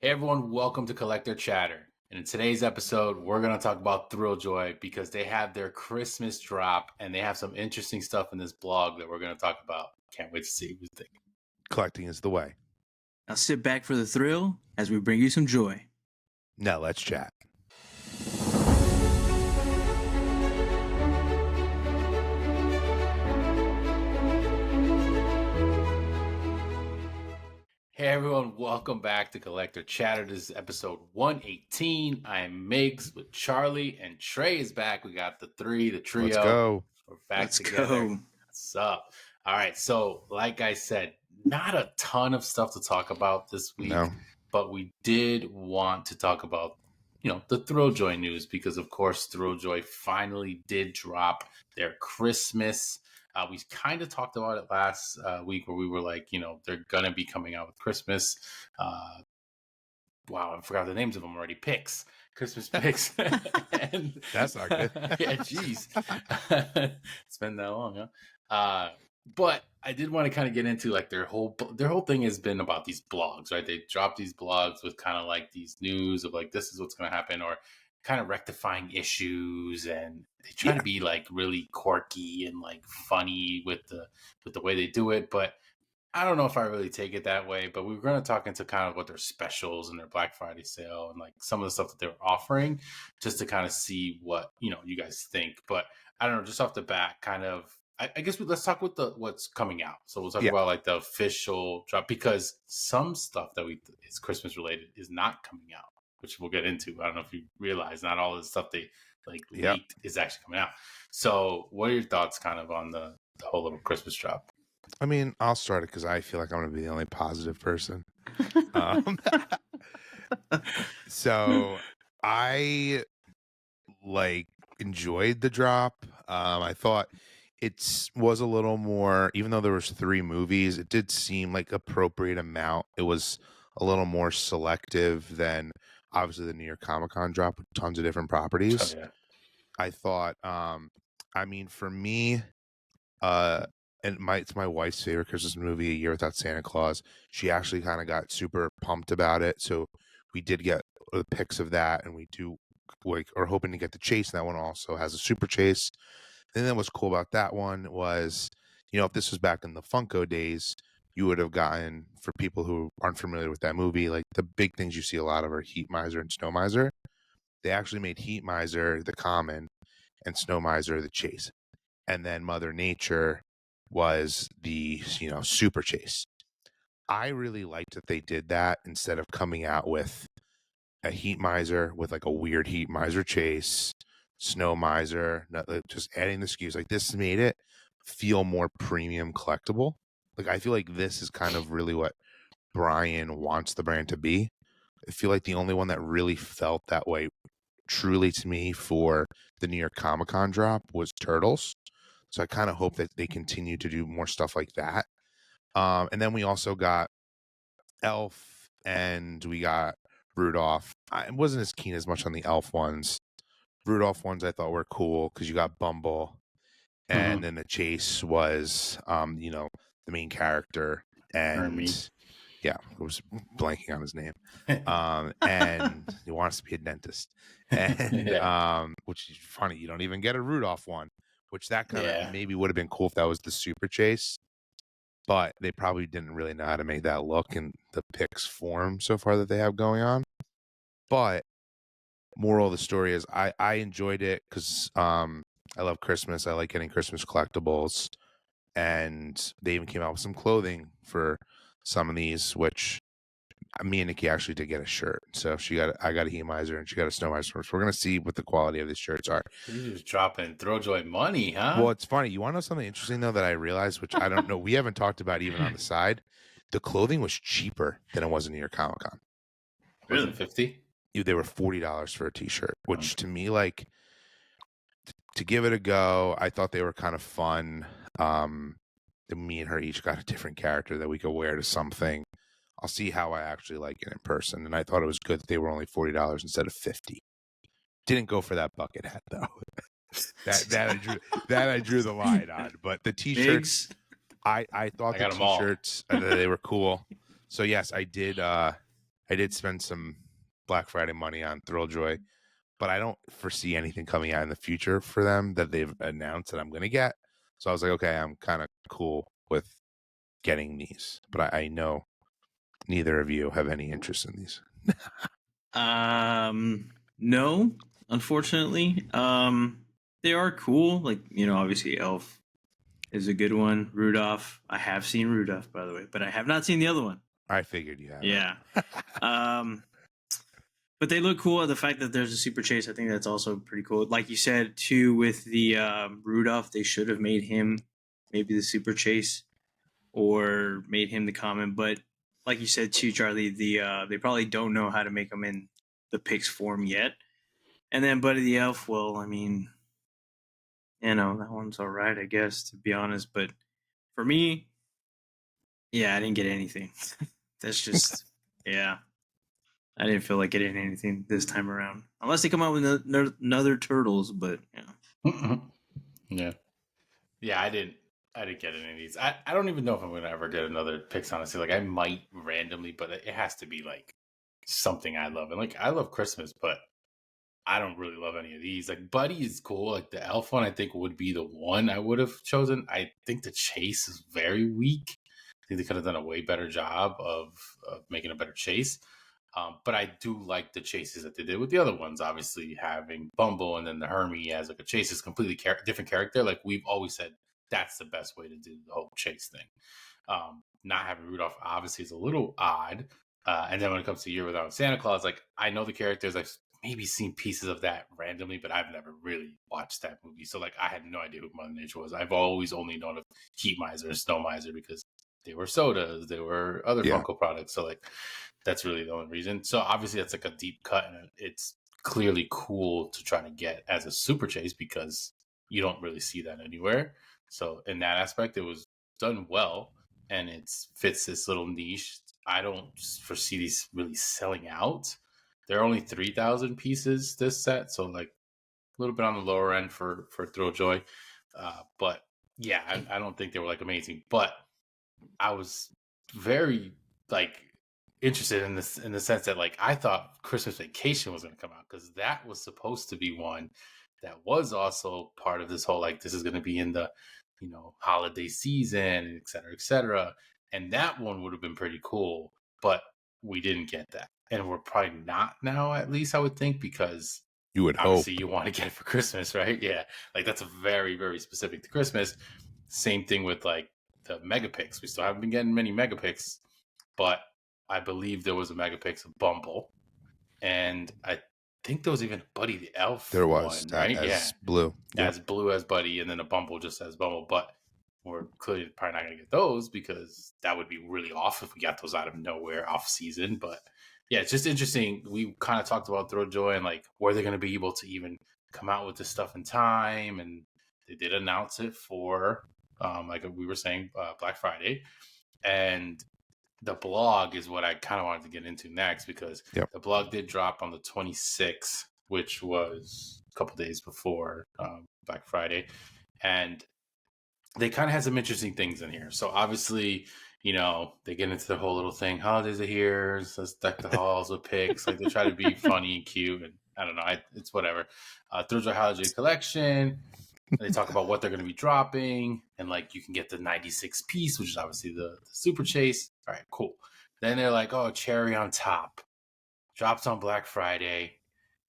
Hey everyone, welcome to Collector Chatter. And in today's episode, we're going to talk about Thrilljoy because they have their Christmas drop and they have some interesting stuff in this blog that we're going to talk about. Can't wait to see what you think. Collecting is the way. Now sit back for the thrill as we bring you some joy. Now let's chat. Hey everyone, welcome back to Collector Chatter. This is episode 118. I am Migs with Charlie and Trey is back. We got the trio. Let's go. We're back Let's together. go. What's up? All right, so like I said, not a ton of stuff to talk about this week, but we did want to talk about, the Thrilljoy news because, of course, Thrilljoy finally did drop their Christmas. We kind of talked about it last week where we were like, they're going to be coming out with Christmas. Wow, I forgot the names of them already. Picks. Christmas picks. And, that's not good. Yeah, geez. It's been that long, huh? But I did want to kind of get into like their whole thing has been about these blogs, right? They drop these blogs with kind of like these news of like, this is what's going to happen, or kind of rectifying issues, and they try to be like really quirky and like funny with the way they do it. But I don't know if I really take it that way, but we were going to talk into kind of what their specials and their Black Friday sale and like some of the stuff that they're offering just to kind of see what, you guys think. But I don't know, just off the bat, kind of, I guess let's talk with what's coming out. So we'll talk about like the official drop because some stuff that is Christmas related is not coming out, which we'll get into. I don't know if you realize not all of the stuff they leaked is actually coming out. So what are your thoughts kind of on the whole little Christmas drop? I mean, I'll start it because I feel like I'm going to be the only positive person. So I enjoyed the drop. I thought it was a little more, even though there was 3 movies, it did seem like appropriate amount. It was a little more selective than obviously the New York Comic-Con drop with tons of different properties. Oh, yeah. I thought, for me, and it's my wife's favorite Christmas movie, A Year Without Santa Claus. She actually kind of got super pumped about it. So we did get the pics of that, and we are hoping to get the chase. And that one also has a super chase. And then what's cool about that one was, if this was back in the Funko days, you would have gotten, for people who aren't familiar with that movie, like the big things you see a lot of are Heat Miser and Snow Miser. They actually made Heat Miser the common and Snow Miser the chase. And then Mother Nature was the, super chase. I really liked that they did that instead of coming out with a Heat Miser with like a weird Heat Miser chase, Snow Miser, just adding the SKUs. Like this made it feel more premium collectible. Like I feel like this is kind of really what Brian wants the brand to be. I feel like the only one that really felt that way truly to me for the New York Comic-Con drop was Turtles. So I kind of hope that they continue to do more stuff like that. And then we also got Elf and we got Rudolph. I wasn't as keen as much on the Elf ones. Rudolph ones I thought were cool because you got Bumble. And then the chase was, the main character. And Hermie. yeah, I was blanking on his name. And he wants to be a dentist. And which is funny. You don't even get a Rudolph one. Which that kind of maybe would have been cool if that was the super chase, but they probably didn't really know how to make that look in the Pix form so far that they have going on. But moral of the story is I enjoyed it because I love Christmas. I like getting Christmas collectibles, and they even came out with some clothing for some of these, which me and Nikki actually did get a shirt. So I got a Heat Miser and she got a Snow Miser. So we're going to see what the quality of these shirts are. You're just dropping Thrilljoy money, huh? Well, it's funny. You want to know something interesting, though, that I realized, which I don't know. We haven't talked about even on the side. The clothing was cheaper than it was in New York Comic-Con. Really? $50? They were $40 for a t-shirt, which to me, like, to give it a go, I thought they were kind of fun. Me and her each got a different character that we could wear to something. I'll see how I actually like it in person. And I thought it was good that they were only $40 instead of $50. Didn't go for that bucket hat though. that I drew the line on. But the t-shirts, I thought the t-shirts they were cool. So yes, I did I did spend some Black Friday money on Thrilljoy, but I don't foresee anything coming out in the future for them that they've announced that I'm going to get. So I was like, okay, I'm kind of cool with getting these, but I know neither of you have any interest in these. No, unfortunately. They are cool. Like, obviously Elf is a good one. Rudolph. I have seen Rudolph, by the way, but I have not seen the other one. I figured you have. Yeah. But they look cool. The fact that there's a super chase, I think that's also pretty cool. Like you said, too, with the Rudolph, they should have made him maybe the super chase or made him the common. But like you said, too, Charlie, they probably don't know how to make him in the Pix form yet. And then Buddy the Elf, well, I mean, that one's all right, I guess, to be honest. But for me, yeah, I didn't get anything. That's just, yeah. I didn't feel like getting anything this time around, unless they come out with another Turtles. But yeah, yeah. I didn't get any of these. I don't even know if I'm gonna ever get another Pix. Honestly, like I might randomly, but it has to be like something I love. And like I love Christmas, but I don't really love any of these. Like Buddy is cool. Like the Elf one, I think would be the one I would have chosen. I think the chase is very weak. I think they could have done a way better job of making a better chase. But I do like the chases that they did with the other ones. Obviously, having Bumble and then the Hermie as like a chase is completely different character. Like we've always said, that's the best way to do the whole chase thing. Not having Rudolph obviously is a little odd. And then when it comes to Year Without Santa Claus, like I know the characters. I've maybe seen pieces of that randomly, but I've never really watched that movie. So like I had no idea who Mother Nature was. I've always only known of Heat Miser and Snow Miser because they were sodas, they were other Funko products. So like that's really the only reason. So obviously that's like a deep cut, and it's clearly cool to try to get as a super chase because you don't really see that anywhere. So in that aspect, it was done well, and it fits this little niche. I don't foresee these really selling out. There are only 3,000 pieces this set, so like a little bit on the lower end for Thrilljoy. But yeah, I don't think they were like amazing. But I was very like interested in this in the sense that like I thought Christmas Vacation was going to come out because that was supposed to be one that was also part of this whole like this is going to be in the holiday season, et cetera, and that one would have been pretty cool, but we didn't get that, and we're probably not now. At least I would think because you would obviously hope you want to get it for Christmas, right? Yeah, like that's very very specific to Christmas. Same thing with like the Megapix. We still haven't been getting many Megapix, but I believe there was a Megapix of Bumble, and I think there was even Buddy the Elf. There was one, right? as Blue, as Blue as Buddy, and then a Bumble just as Bumble. But we're clearly probably not going to get those because that would be really off if we got those out of nowhere off season. But yeah, it's just interesting. We kind of talked about Thrilljoy and like were they going to be able to even come out with this stuff in time, and they did announce it for like we were saying Black Friday, and the blog is what I kind of wanted to get into next because the blog did drop on the 26th, which was a couple days before Black Friday, and they kind of had some interesting things in here. So obviously, they get into the whole little thing. Holidays are here. Let's deck the halls with pics. Like they try to be funny and cute, and I don't know. It's whatever. Thrilljoy Holiday Collection. They talk about what they're going to be dropping, and like you can get the 96 piece, which is obviously the super chase. All right, cool. Then they're like, oh, cherry on top drops on Black Friday,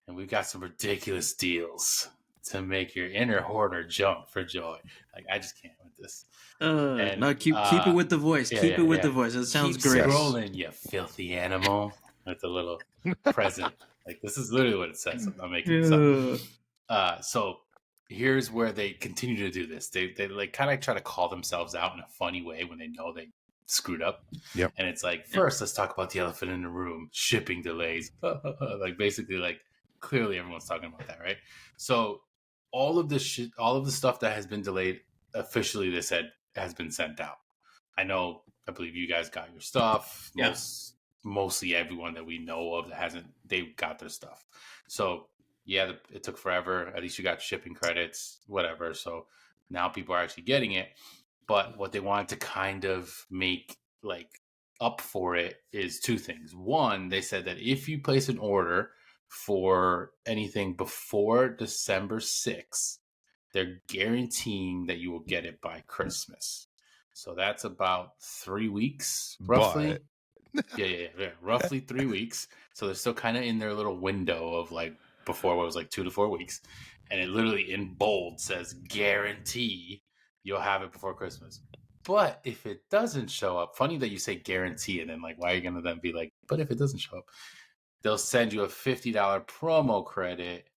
and we've got some ridiculous deals to make your inner hoarder jump for joy. Like I just can't with this. No, keep it with the voice. Keep it with the voice. It sounds great. Keep scrolling, you filthy animal. With a little present. Like this is literally what it says. I'm not making this up. So here's where they continue to do this. They like kind of try to call themselves out in a funny way when they know they screwed up. Yep. And it's like, first, let's talk about the elephant in the room, shipping delays. Like basically, like clearly everyone's talking about that, right? So all of this shit, all of the stuff that has been delayed, officially they said has been sent out. I believe you guys got your stuff. Yeah. Mostly everyone that we know of that hasn't, they got their stuff. So yeah, it took forever. At least you got shipping credits, whatever. So now people are actually getting it. But what they wanted to kind of make like up for it is two things. One, they said that if you place an order for anything before December 6th, they're guaranteeing that you will get it by Christmas. So that's about 3 weeks, roughly. Yeah. Roughly 3 weeks. So they're still kind of in their little window of like before what was like 2 to 4 weeks. And it literally in bold says guarantee you'll have it before Christmas. But if it doesn't show up, funny that you say guarantee and then like why are you gonna then be like, but if it doesn't show up, they'll send you a $50 promo credit,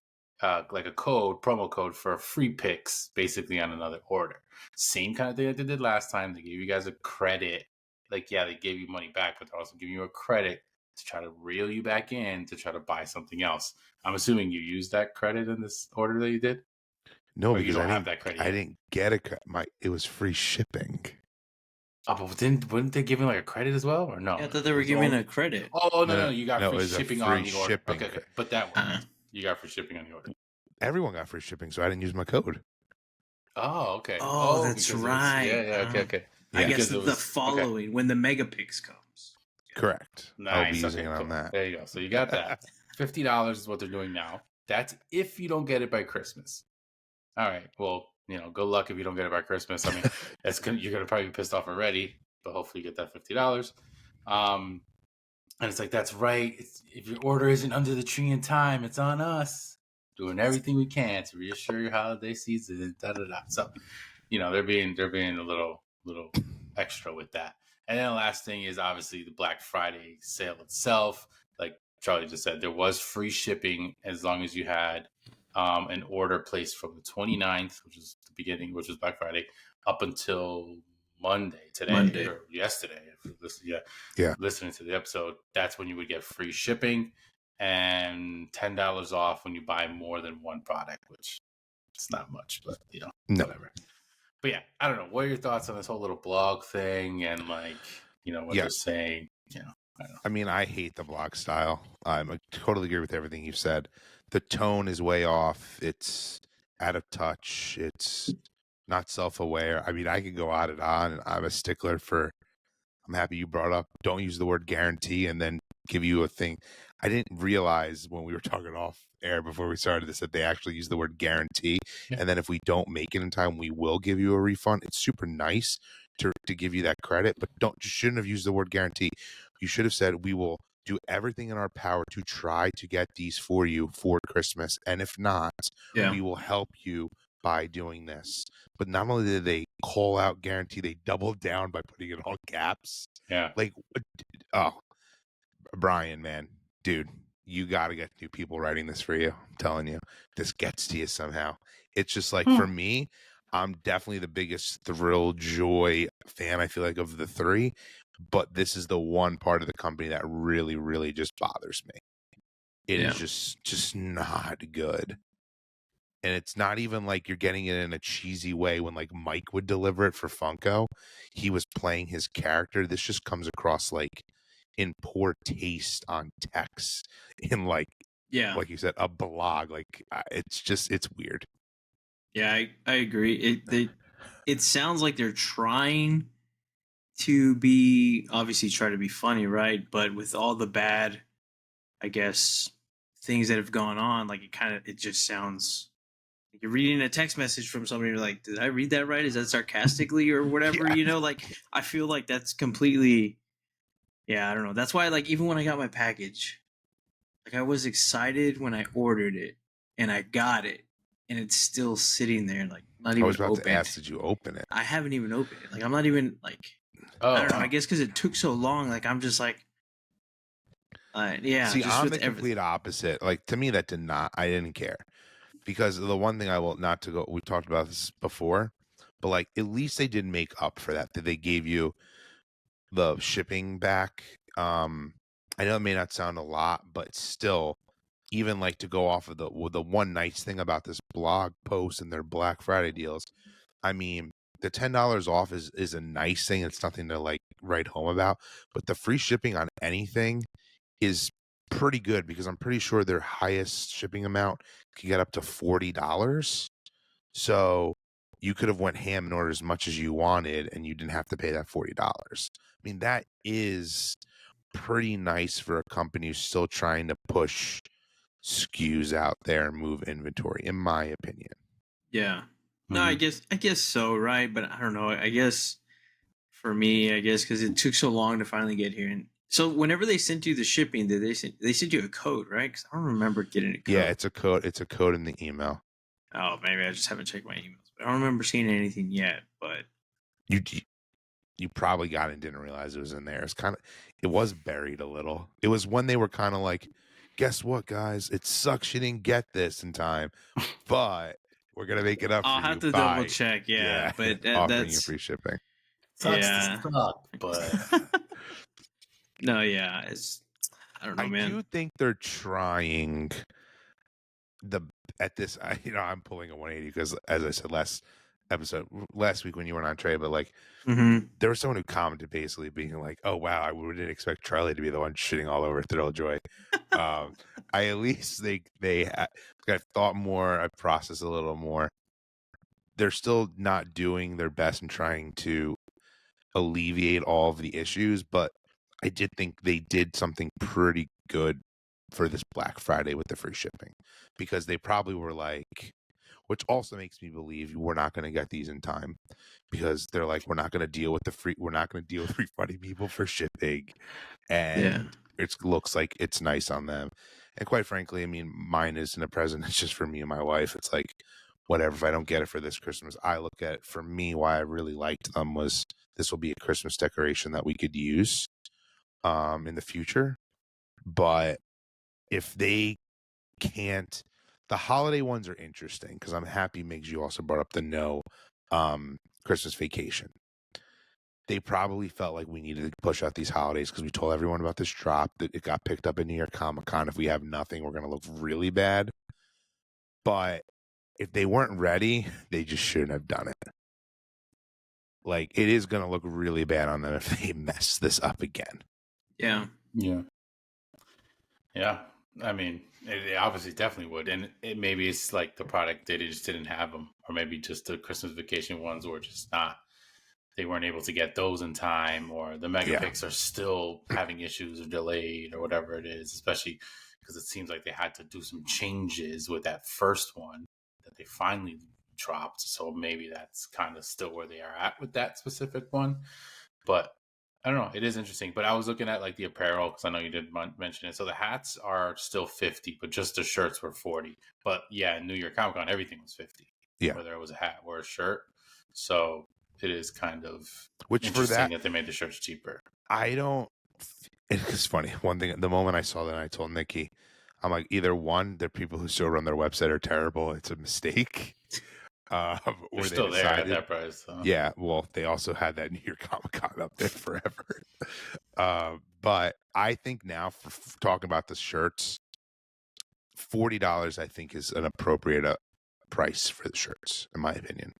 like a promo code for free picks, basically on another order. Same kind of thing that they did last time. They gave you guys a credit. Like, yeah, they gave you money back, but they're also giving you a credit to try to reel you back in to try to buy something else. I'm assuming you used that credit in this order that you did? No, Or you because don't I have didn't. that credit I yet? didn't get a it was free shipping. Oh, but wouldn't they give you like a credit as well, or no? Yeah, I thought they were giving a credit. Oh, no, you got No, it free was a shipping free on the order. shipping Okay, but that one, you got free shipping on the order. Everyone got free shipping, so I didn't use my code. Oh, okay. Oh, that's because right. Okay. I Yeah. guess Because it the was following when the Megapix comes. Correct. I'll be nice. using Okay, it cool. on that. There you go. So you got that. $50 is what they're doing now. That's if you don't get it by Christmas. All right. Well, good luck if you don't get it by Christmas. I mean, you're gonna probably be pissed off already, but hopefully you get that $50. And it's like that's right. If your order isn't under the tree in time, it's on us. Doing everything we can to reassure your holiday season. So, they're being a little extra with that. And then the last thing is obviously the Black Friday sale itself. Like Charlie just said, there was free shipping as long as you had an order placed from the 29th, which is the beginning, which was Black Friday, up until today or yesterday. Listening to the episode, that's when you would get free shipping and $10 off when you buy more than one product, which it's not much, but No. whatever. But yeah, I don't know. What are your thoughts on this whole little blog thing and what they're saying? I don't know. I mean, I hate the blog style. I totally agree with everything you said. The tone is way off. It's out of touch. It's not self-aware. I mean, I could go on and on, and I'm a stickler for. I'm happy you brought up. Don't use the word guarantee, and then give you a thing. I didn't realize when we were talking off air before we started this that they actually use the word guarantee. Yeah. And then if we don't make it in time, we will give you a refund. It's super nice to give you that credit, but you shouldn't have used the word guarantee. You should have said we will do everything in our power to try to get these for you for Christmas. And if not, we will help you by doing this. But not only did they call out guarantee, they doubled down by putting it all caps. Yeah. Like, oh, Brian, man, dude, you got to get new people writing this for you. I'm telling you, this gets to you somehow. It's just like, for me, I'm definitely the biggest Thrilljoy fan, I feel like, of the three. But this is the one part of the company that really, really just bothers me. It is just not good. And it's not even like you're getting it in a cheesy way when like Mike would deliver it for Funko. He was playing his character. This just comes across like in poor taste on text in like you said, a blog. Like it's weird. Yeah, I agree. It sounds like they're trying to be try to be funny, right? But with all the bad, I guess, things that have gone on, like it just sounds like you're reading a text message from somebody. You're like, did I read that right? Is that sarcastically or whatever? Like I feel like that's completely. Yeah, I don't know. That's why, like, even when I got my package, like I was excited when I ordered it and I got it, and it's still sitting there, like not even I was about opened. to ask, did you open it? I haven't even opened it. Like I'm not even like. I don't know. I guess because it took so long, like I'm just like, See, just I'm with the complete opposite. Like to me, I didn't care, because the one thing I will not to go. We talked about this before, but like at least they did make up for that. That they gave you the shipping back. I know it may not sound a lot, but still, even like to go off of the one nice thing about this blog post and their Black Friday deals. I mean, the $10 off is a nice thing. It's nothing to like write home about, but the free shipping on anything is pretty good, because I'm pretty sure their highest shipping amount can get up to $40. So you could have went ham and ordered as much as you wanted, and you didn't have to pay that $40. I mean, that is pretty nice for a company who's still trying to push SKUs out there and move inventory, in my opinion. Yeah. No, I guess so, right? But I don't know. I guess for me, because it took so long to finally get here, and so whenever they sent you the shipping, did they sent you a code, right? Because I don't remember getting a code. Yeah, it's a code. It's a code in the email. Oh, maybe I just haven't checked my emails. I don't remember seeing anything yet. But you probably got it and didn't realize it was in there. It was buried a little. It was when they were kind of like, guess what, guys? It sucks you didn't get this in time, but we're gonna make it up. I'll have to double check. Yeah, but offering that's you free shipping. Sucks to suck, but no, yeah, I don't know, man. I do think they're trying I'm pulling a 180 because, as I said last week when you weren't on Trey, but like there was someone who commented basically being like, "Oh wow, I didn't expect Charlie to be the one shitting all over Thrilljoy." I at least I've thought more, I've processed a little more. They're still not doing their best in trying to alleviate all of the issues, but I did think they did something pretty good for this Black Friday with the free shipping, because they probably were like, which also makes me believe we're not going to get these in time, because they're like, we're not going to deal with refunding people for shipping, and it looks like it's nice on them. And quite frankly, I mean, mine isn't a present; it's just for me and my wife. It's like, whatever. If I don't get it for this Christmas, I look at it, for me, why I really liked them was this will be a Christmas decoration that we could use in the future. But if they can't, the holiday ones are interesting, because I'm happy Migs, you also brought up the Christmas Vacation. They probably felt like we needed to push out these holidays because we told everyone about this drop, that it got picked up in New York Comic Con. If we have nothing, we're going to look really bad. But if they weren't ready, they just shouldn't have done it. Like, it is going to look really bad on them if they mess this up again. Yeah. I mean, it obviously definitely would, and maybe it's like the product they just didn't have them, or maybe just the Christmas Vacation ones were just not. They weren't able to get those in time, or the Megapix are still having issues or delayed or whatever it is. Especially because it seems like they had to do some changes with that first one that they finally dropped. So maybe that's kind of still where they are at with that specific one, but. I don't know. It is interesting, but I was looking at like the apparel because I know you did mention it. So the hats are still 50, but just the shirts were 40. But yeah, in New York Comic Con, everything was 50. Yeah, whether it was a hat or a shirt. So it is kind of interesting that they made the shirts cheaper. It's funny. One thing, the moment I saw that, I told Nikki, I'm like, either one, the people who still run their website are terrible. It's a mistake. They're still there at that price. So. Yeah, well, they also had that New York Comic Con up there forever. But I think now, for talking about the shirts, $40 I think is an appropriate price for the shirts, in my opinion.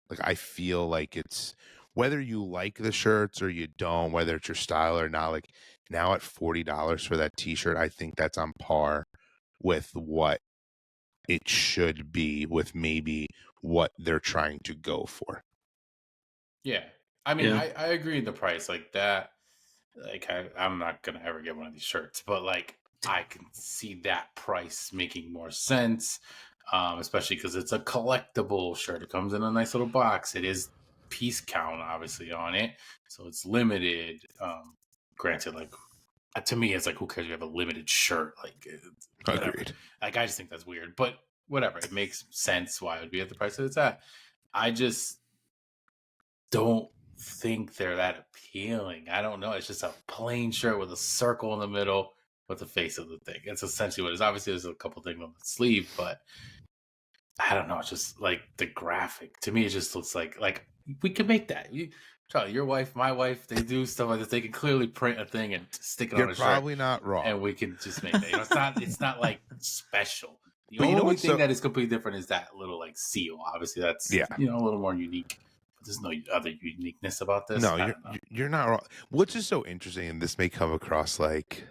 Like, I feel like it's, whether you like the shirts or you don't, whether it's your style or not, like now at $40 for that t-shirt, I think that's on par with what it should be, with maybe what they're trying to go for. Yeah. I mean, I agree with the price like that. Like, I'm not going to ever get one of these shirts, but like, I can see that price making more sense, especially because it's a collectible shirt. It comes in a nice little box. It is piece count, obviously, on it. So it's limited. Granted, like, to me, it's like, who cares? You have a limited shirt. Like, agreed. Like, I just think that's weird, but whatever. It makes sense why it would be at the price that it's at. I just don't think they're that appealing. I don't know. It's just a plain shirt with a circle in the middle with the face of the thing. It's essentially what it is. Obviously, there's a couple things on the sleeve, but I don't know. It's just like the graphic. To me, it just looks like we could make that. Charlie, your wife, my wife, they do stuff like this. They can clearly print a thing and stick it on a shirt. You're probably not wrong. And we can just make that. It's not like special. The only thing that is completely different is that little like seal. Obviously, that's a little more unique. But there's no other uniqueness about this. No, you're not wrong. What's just so interesting, and this may come across like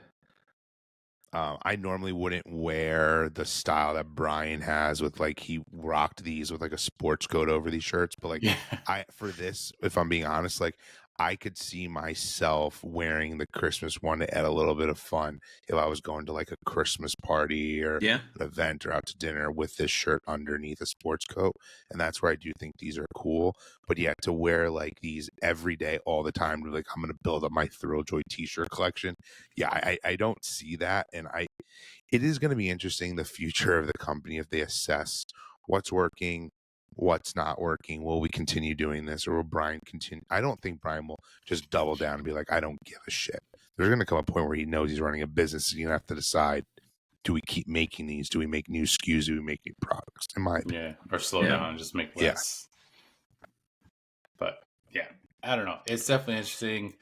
I normally wouldn't wear the style that Brian has with like he rocked these with like a sports coat over these shirts, but like Yeah. for this, if I'm being honest, like I could see myself wearing the Christmas one to add a little bit of fun if I was going to like a Christmas party or Yeah. an event or out to dinner with this shirt underneath a sports coat. And that's where I do think these are cool. But yeah, to wear like these every day, all the time, like I'm going to build up my Thrilljoy t-shirt collection. Yeah, I don't see that. And it is going to be interesting, the future of the company, if they assess what's working, what's not working. Will we continue doing this, or will Brian continue? I don't think Brian will just double down and be like, I don't give a shit. There's going to come a point where he knows he's running a business. He's going to have to decide, do we keep making these? Do we make new SKUs? Do we make new products? In my opinion. Yeah, or slow down and just make Yeah. less. But yeah, I don't know. It's definitely interesting.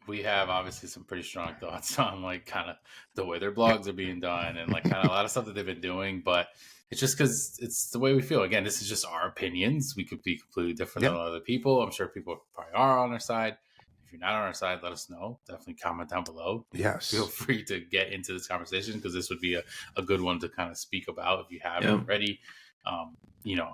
We have obviously some pretty strong thoughts on like kind of the way their blogs are being done and like kind of a lot of stuff that they've been doing, but it's just because it's the way we feel. Again, this is just our opinions. We could be completely different Yeah. than other people. I'm sure people probably are on our side. If you're not on our side, let us know. Definitely comment down below. Yes. Feel free to get into this conversation because this would be a good one to kind of speak about if you haven't Yeah. already. You know,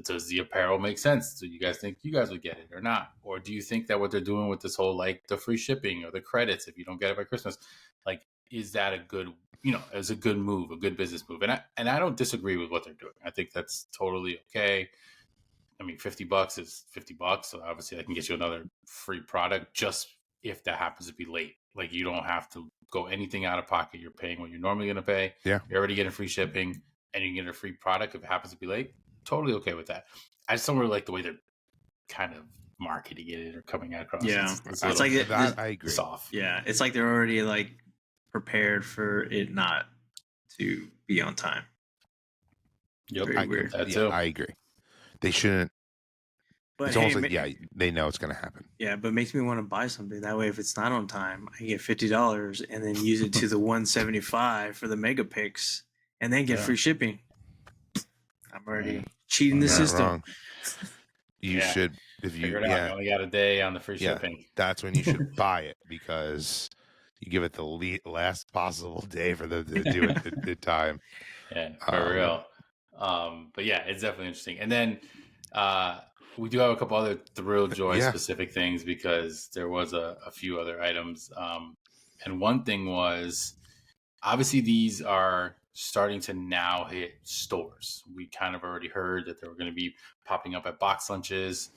does the apparel make sense? Do you guys think you guys would get it or not? Or do you think that what they're doing with this whole like the free shipping or the credits if you don't get it by Christmas, like is that a good, you know, is a good move, a good business move? And I don't disagree with what they're doing. I think that's totally okay. I mean, $50 is $50, so obviously I can get you another free product just if that happens to be late. Like you don't have to go anything out of pocket. You're paying what you're normally going to pay. Yeah. You're already getting free shipping, and you can get a free product if it happens to be late. Totally okay with that. I just don't really like the way they're kind of marketing it or coming across. Yeah. It's It's like that, I agree. soft. Yeah, it's like they're already like prepared for it not to be on time. Yep, Very weird. That Yeah, too. I agree. They shouldn't. But It's almost like, yeah, they know it's going to happen. Yeah, but it makes me want to buy something. That way, if it's not on time, I get $50 and then use it to the $175 for the mega picks, and then get Yeah. free shipping. I'm already cheating the Not system. wrong. You Yeah. should, if you, Figure it out. You only got a day on the free Yeah. shipping. that's when you should buy it, because you give it the last possible day for them to do it the time. Yeah, for real. But yeah, it's definitely interesting. And then we do have a couple other Thrilljoy specific things because there was a few other items. And one thing was, obviously these are starting to now hit stores. We kind of already heard that they were going to be popping up at box lunches,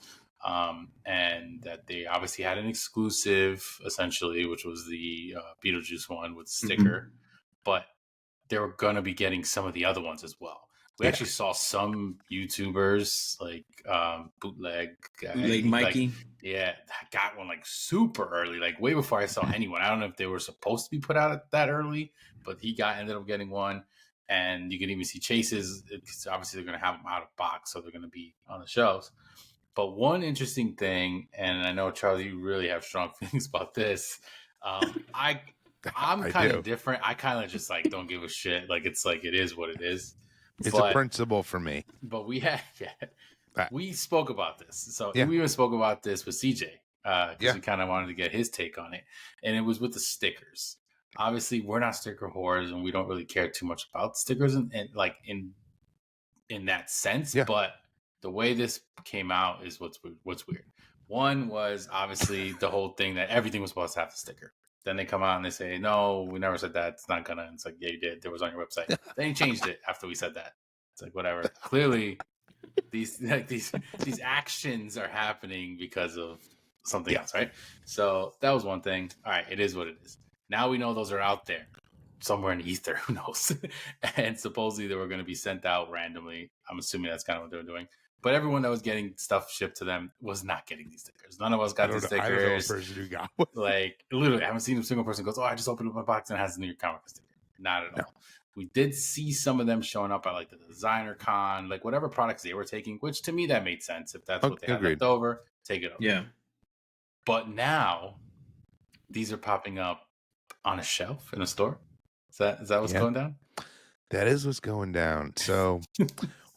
and that they obviously had an exclusive, essentially, which was the Beetlejuice one with sticker. But they were going to be getting some of the other ones as well. We actually saw some YouTubers like bootleg Mikey. got one like super early, like way before I saw anyone. I don't know if they were supposed to be put out that early, but he ended up getting one. And you can even see Chase's, because obviously they're going to have them out of box, so they're going to be on the shelves. But one interesting thing, and I know, Charlie, you really have strong feelings about this. I'm kind of different. I kind of just like don't give a shit. Like it's like it is what it is. It's a principle for me. But we spoke about this. So we even spoke about this with CJ because we kind of wanted to get his take on it, and it was with the stickers. Obviously, we're not sticker whores, and we don't really care too much about stickers, and like in that sense. Yeah. But the way this came out is what's weird. One was obviously the whole thing that everything was supposed to have the sticker. Then they come out and they say, no, we never said that. It's not gonna. It's like, yeah, you did. There was on your website. Then you changed it after we said that. It's like, whatever. Clearly, these actions are happening because of something else, right? So that was one thing. All right, it is what it is. Now we know those are out there somewhere in the ether. Who knows? And supposedly they were going to be sent out randomly. I'm assuming that's kind of what they were doing. But everyone that was getting stuff shipped to them was not getting these stickers. None of us got the stickers. I don't know a person who got one. Like, literally, I haven't seen a single person goes, oh, I just opened up my box and it has the New York Comic Con sticker. Not at all. We did see some of them showing up at like the designer con, like whatever products they were taking, which to me that made sense. If that's what they had left over, take it over. Yeah. But now these are popping up on a shelf in a store. Is that what's going down? That is what's going down. So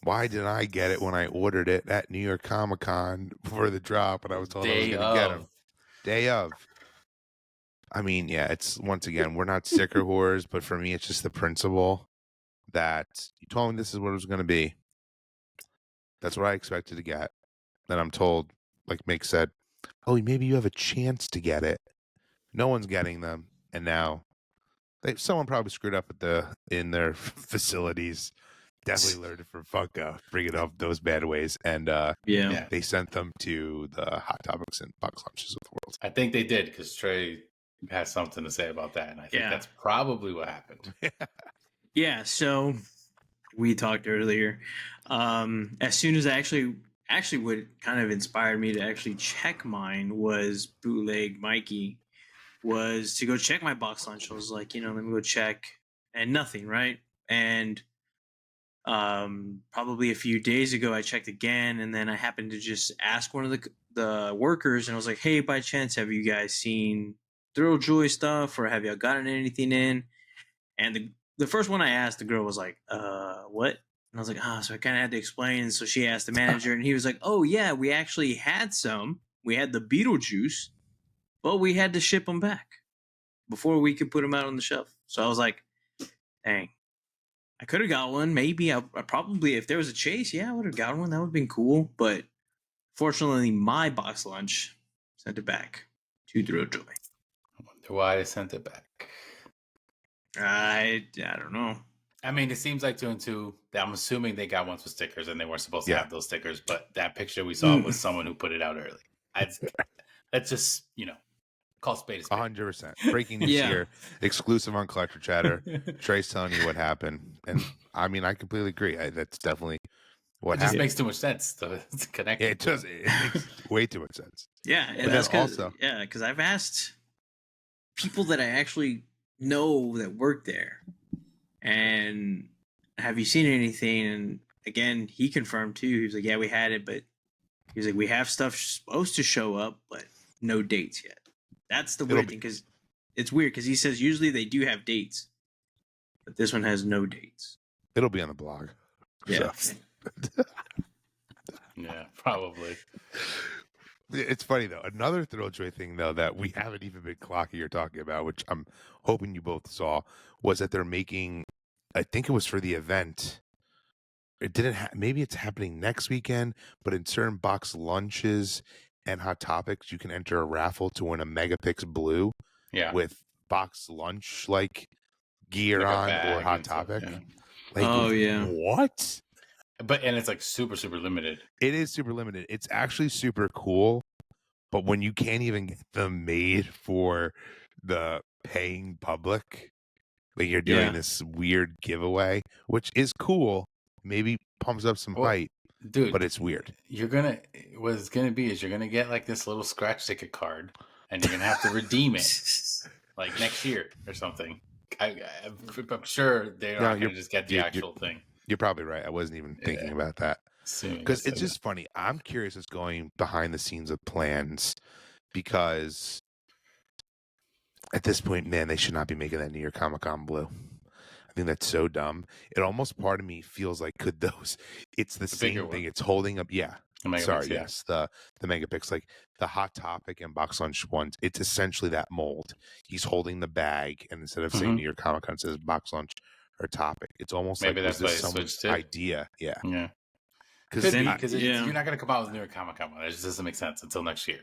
why didn't I get it when I ordered it at New York Comic Con for the drop and I was told I was going to get them? Day of. I mean, yeah, it's once again, we're not sticker whores, but for me, it's just the principle that you told me this is what it was going to be. That's what I expected to get. Then I'm told, like Mick said, oh, maybe you have a chance to get it. No one's getting them, and now someone probably screwed up in their facilities. Definitely learned it from Funko, bringing up those bad ways, and Yeah. they sent them to the Hot Topics and Box Lunches of the world. I think they did because Trey has something to say about that, and I think Yeah. that's probably what happened. Yeah, so we talked earlier. As soon as I actually what kind of inspired me to actually check mine was Bootleg Mikey, was to go check my box lunch. I was like, let me go check, and nothing, right? And probably a few days ago I checked again, and then I happened to just ask one of the workers, and I was like, hey, by chance, have you guys seen Thrilljoy stuff, or have y'all gotten anything in? And the first one I asked, the girl was like, what? And I was like, so I kind of had to explain. And so she asked the manager, and he was like, oh, yeah, we actually had some. We had the Beetlejuice, but we had to ship them back before we could put them out on the shelf. So I was like, dang, I could have got one. Maybe I probably, if there was a chase, I would have got one. That would have been cool. But fortunately, my box lunch sent it back to Thrilljoy. I wonder why they sent it back. I don't know. I mean, it seems like 2 and 2. I'm assuming they got ones with stickers, and they weren't supposed to have those stickers. But that picture we saw was someone who put it out early. That's just call spade a spade. 100%. Breaking news here, exclusive on Collector Chatter. Trey's telling you what happened, and I mean, I completely agree. That's definitely what happened. It just makes too much sense to connect. Yeah, it does. It makes way too much sense. Yeah, and that's because I've asked people that I actually know that work there, and have you seen anything? And again, he confirmed too. He was like, yeah, we had it, but he was like, we have stuff supposed to show up, but no dates yet. That's the weird thing, because it's weird because he says usually they do have dates, but this one has no dates. It'll be on the blog. Yeah. So. Yeah, probably. It's funny though. Another Thrilljoy thing though that we haven't even been clocking or talking about, which I'm hoping you both saw, was that they're making, I think it was for the event. It didn't. Maybe it's happening next weekend, but in certain box lunches and Hot Topics, you can enter a raffle to win a Megapix Blue. Yeah. With box lunch like gear on or Hot Topic. Stuff, yeah. What? And it's like super, super limited. It is super limited. It's actually super cool, but when you can't even get them made for the paying public, like you're doing this weird giveaway, which is cool, maybe pumps up some hype, dude. But it's weird. What it's gonna be is you're gonna get like this little scratch ticket card, and you're gonna have to redeem it like next year or something. I'm sure they're not gonna just get the actual thing. You're probably right. I wasn't even thinking about that. Because it's just funny. I'm curious what's going behind the scenes of plans, because at this point, man, they should not be making that New York Comic-Con blue. I think that's so dumb. It almost, part of me feels like, it's the same thing. It's holding up. Yeah. Yes. The Megapix, like the Hot Topic and Box Lunch ones, it's essentially that mold. He's holding the bag, and instead of saying New York Comic-Con, it says Box Lunch or Topic. It's almost maybe like that's someone's idea. Yeah. Because you're not going to come out with New York Comic-Con one. It just doesn't make sense until next year.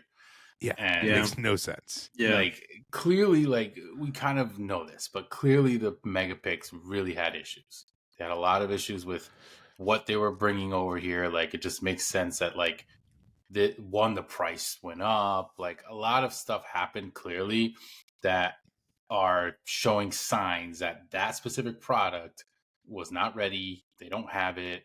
Yeah, and it makes no sense. Yeah, like clearly, like we kind of know this, but clearly the Megapix really had issues. They had a lot of issues with what they were bringing over here. Like it just makes sense that like the price went up. Like a lot of stuff happened clearly that are showing signs that that specific product was not ready. They don't have it,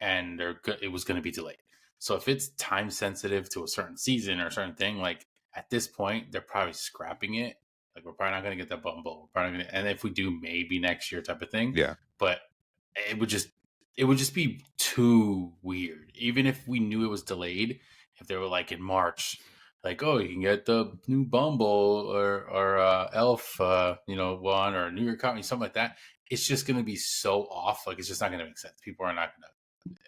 and it was going to be delayed. So if it's time sensitive to a certain season or a certain thing, like at this point, they're probably scrapping it. Like we're probably not going to get that Bumble. And if we do, maybe next year type of thing. Yeah. But it would just be too weird. Even if we knew it was delayed, if they were like in March, like, oh, you can get the new Bumble or Elf, one or New York Comic, something like that. It's just going to be so off. Like it's just not going to make sense. People are not going to.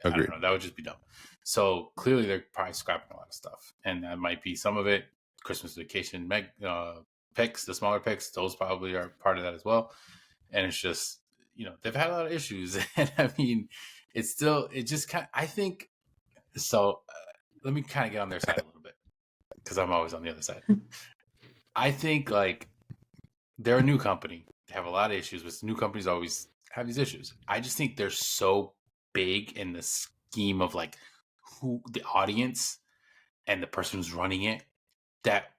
I don't know. That would just be dumb. So clearly they're probably scrapping a lot of stuff, and that might be some of it. Christmas Vacation picks, the smaller picks, those probably are part of that as well. And it's just, they've had a lot of issues. And I mean, it just kind of, I think, so let me kind of get on their side a little bit because I'm always on the other side. I think like they're a new company. They have a lot of issues, but new companies always have these issues. I just think they're so big in the scheme of like who the audience and the person who's running it that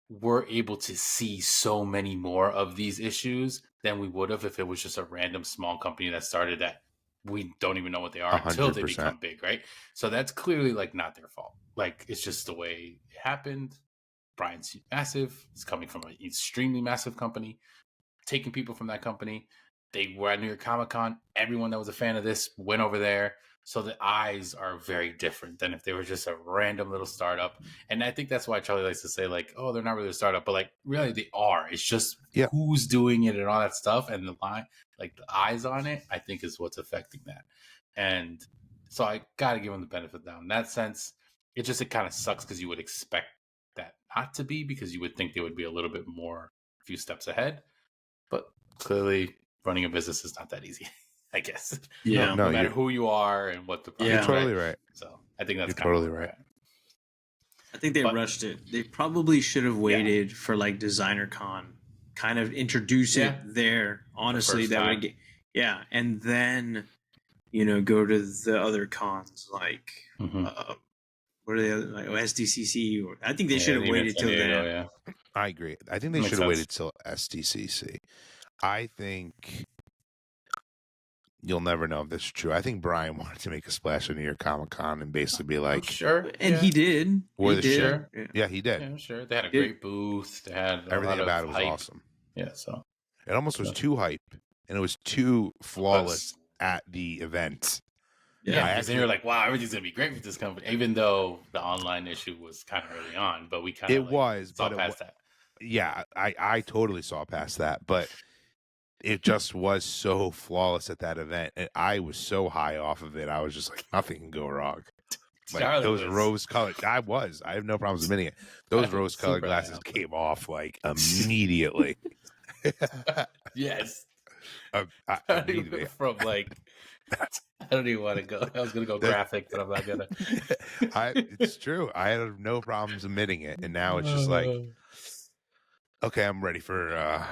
we're able to see so many more of these issues than we would have if it was just a random small company that started that we don't even know what they are until they 100%. become big, right? So that's clearly like not their fault. Like it's just the way it happened. Brian's massive. It's coming from an extremely massive company, taking people from that company. They were at New York Comic Con. Everyone that was a fan of this went over there. So the eyes are very different than if they were just a random little startup. And I think that's why Charlie likes to say like, oh, they're not really a startup, but like really they are. It's just who's doing it and all that stuff. And the line, like the eyes on it, I think is what's affecting that. And so I got to give them the benefit of the doubt. In that sense, it kind of sucks because you would expect that not to be, because you would think they would be a little bit more, a few steps ahead. But clearly running a business is not that easy. I guess. Yeah. No matter who you are and what the product, you're totally right. So I think that's totally right. I think they rushed it. They probably should have waited for like Designer Con, kind of introduce it there. Honestly, that would get and then go to the other cons like what are the other like SDCC? I think they should have waited till then. Yeah. I agree. I think they should have waited till SDCC. I think. You'll never know if this is true. I think Brian wanted to make a splash at New York Comic Con and basically be like, sure, and he did. He did. Sure. Yeah, he did. Yeah, sure. They had a great booth. They had everything about it was awesome. Yeah, so it almost was too hype, and it was too flawless at the event. Yeah, because then you're like, wow, everything's gonna be great with this company, even though the online issue was kind of early on, but we kind of saw past that. Yeah, I totally saw past that, but. It just was so flawless at that event, and I was so high off of it. I was just like, nothing can go wrong. Like those rose-colored, I have no problems admitting it. Those rose-colored glasses came off like immediately. Yes, immediately. From like, I don't even want to go. I was gonna go graphic, but I'm not gonna. It's true. I had no problems admitting it, and now it's just like, okay, I'm ready for.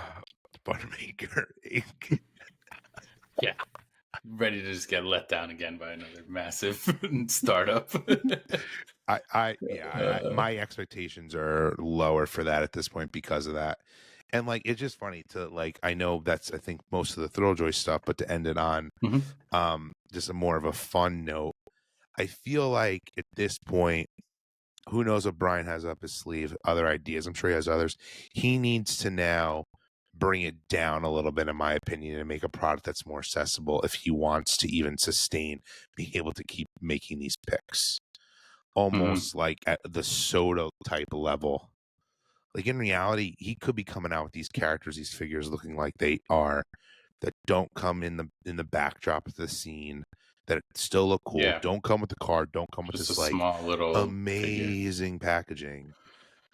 Buttermaker Inc. Yeah, ready to just get let down again by another massive startup. My expectations are lower for that at this point because of that, and like it's just funny to like I know that's I think most of the Thrilljoy stuff, but to end it on just a more of a fun note, I feel like at this point. Who knows what Brian has up his sleeve? Other ideas. I'm sure he has others. He needs to now bring it down a little bit, in my opinion, and make a product that's more accessible if he wants to even sustain being able to keep making these picks. Almost like at the soda type level. Like in reality, he could be coming out with these characters, these figures looking like they are, that don't come in the backdrop of the scene, that still look cool. Yeah. Don't come with the card. Don't come with this like small little amazing packaging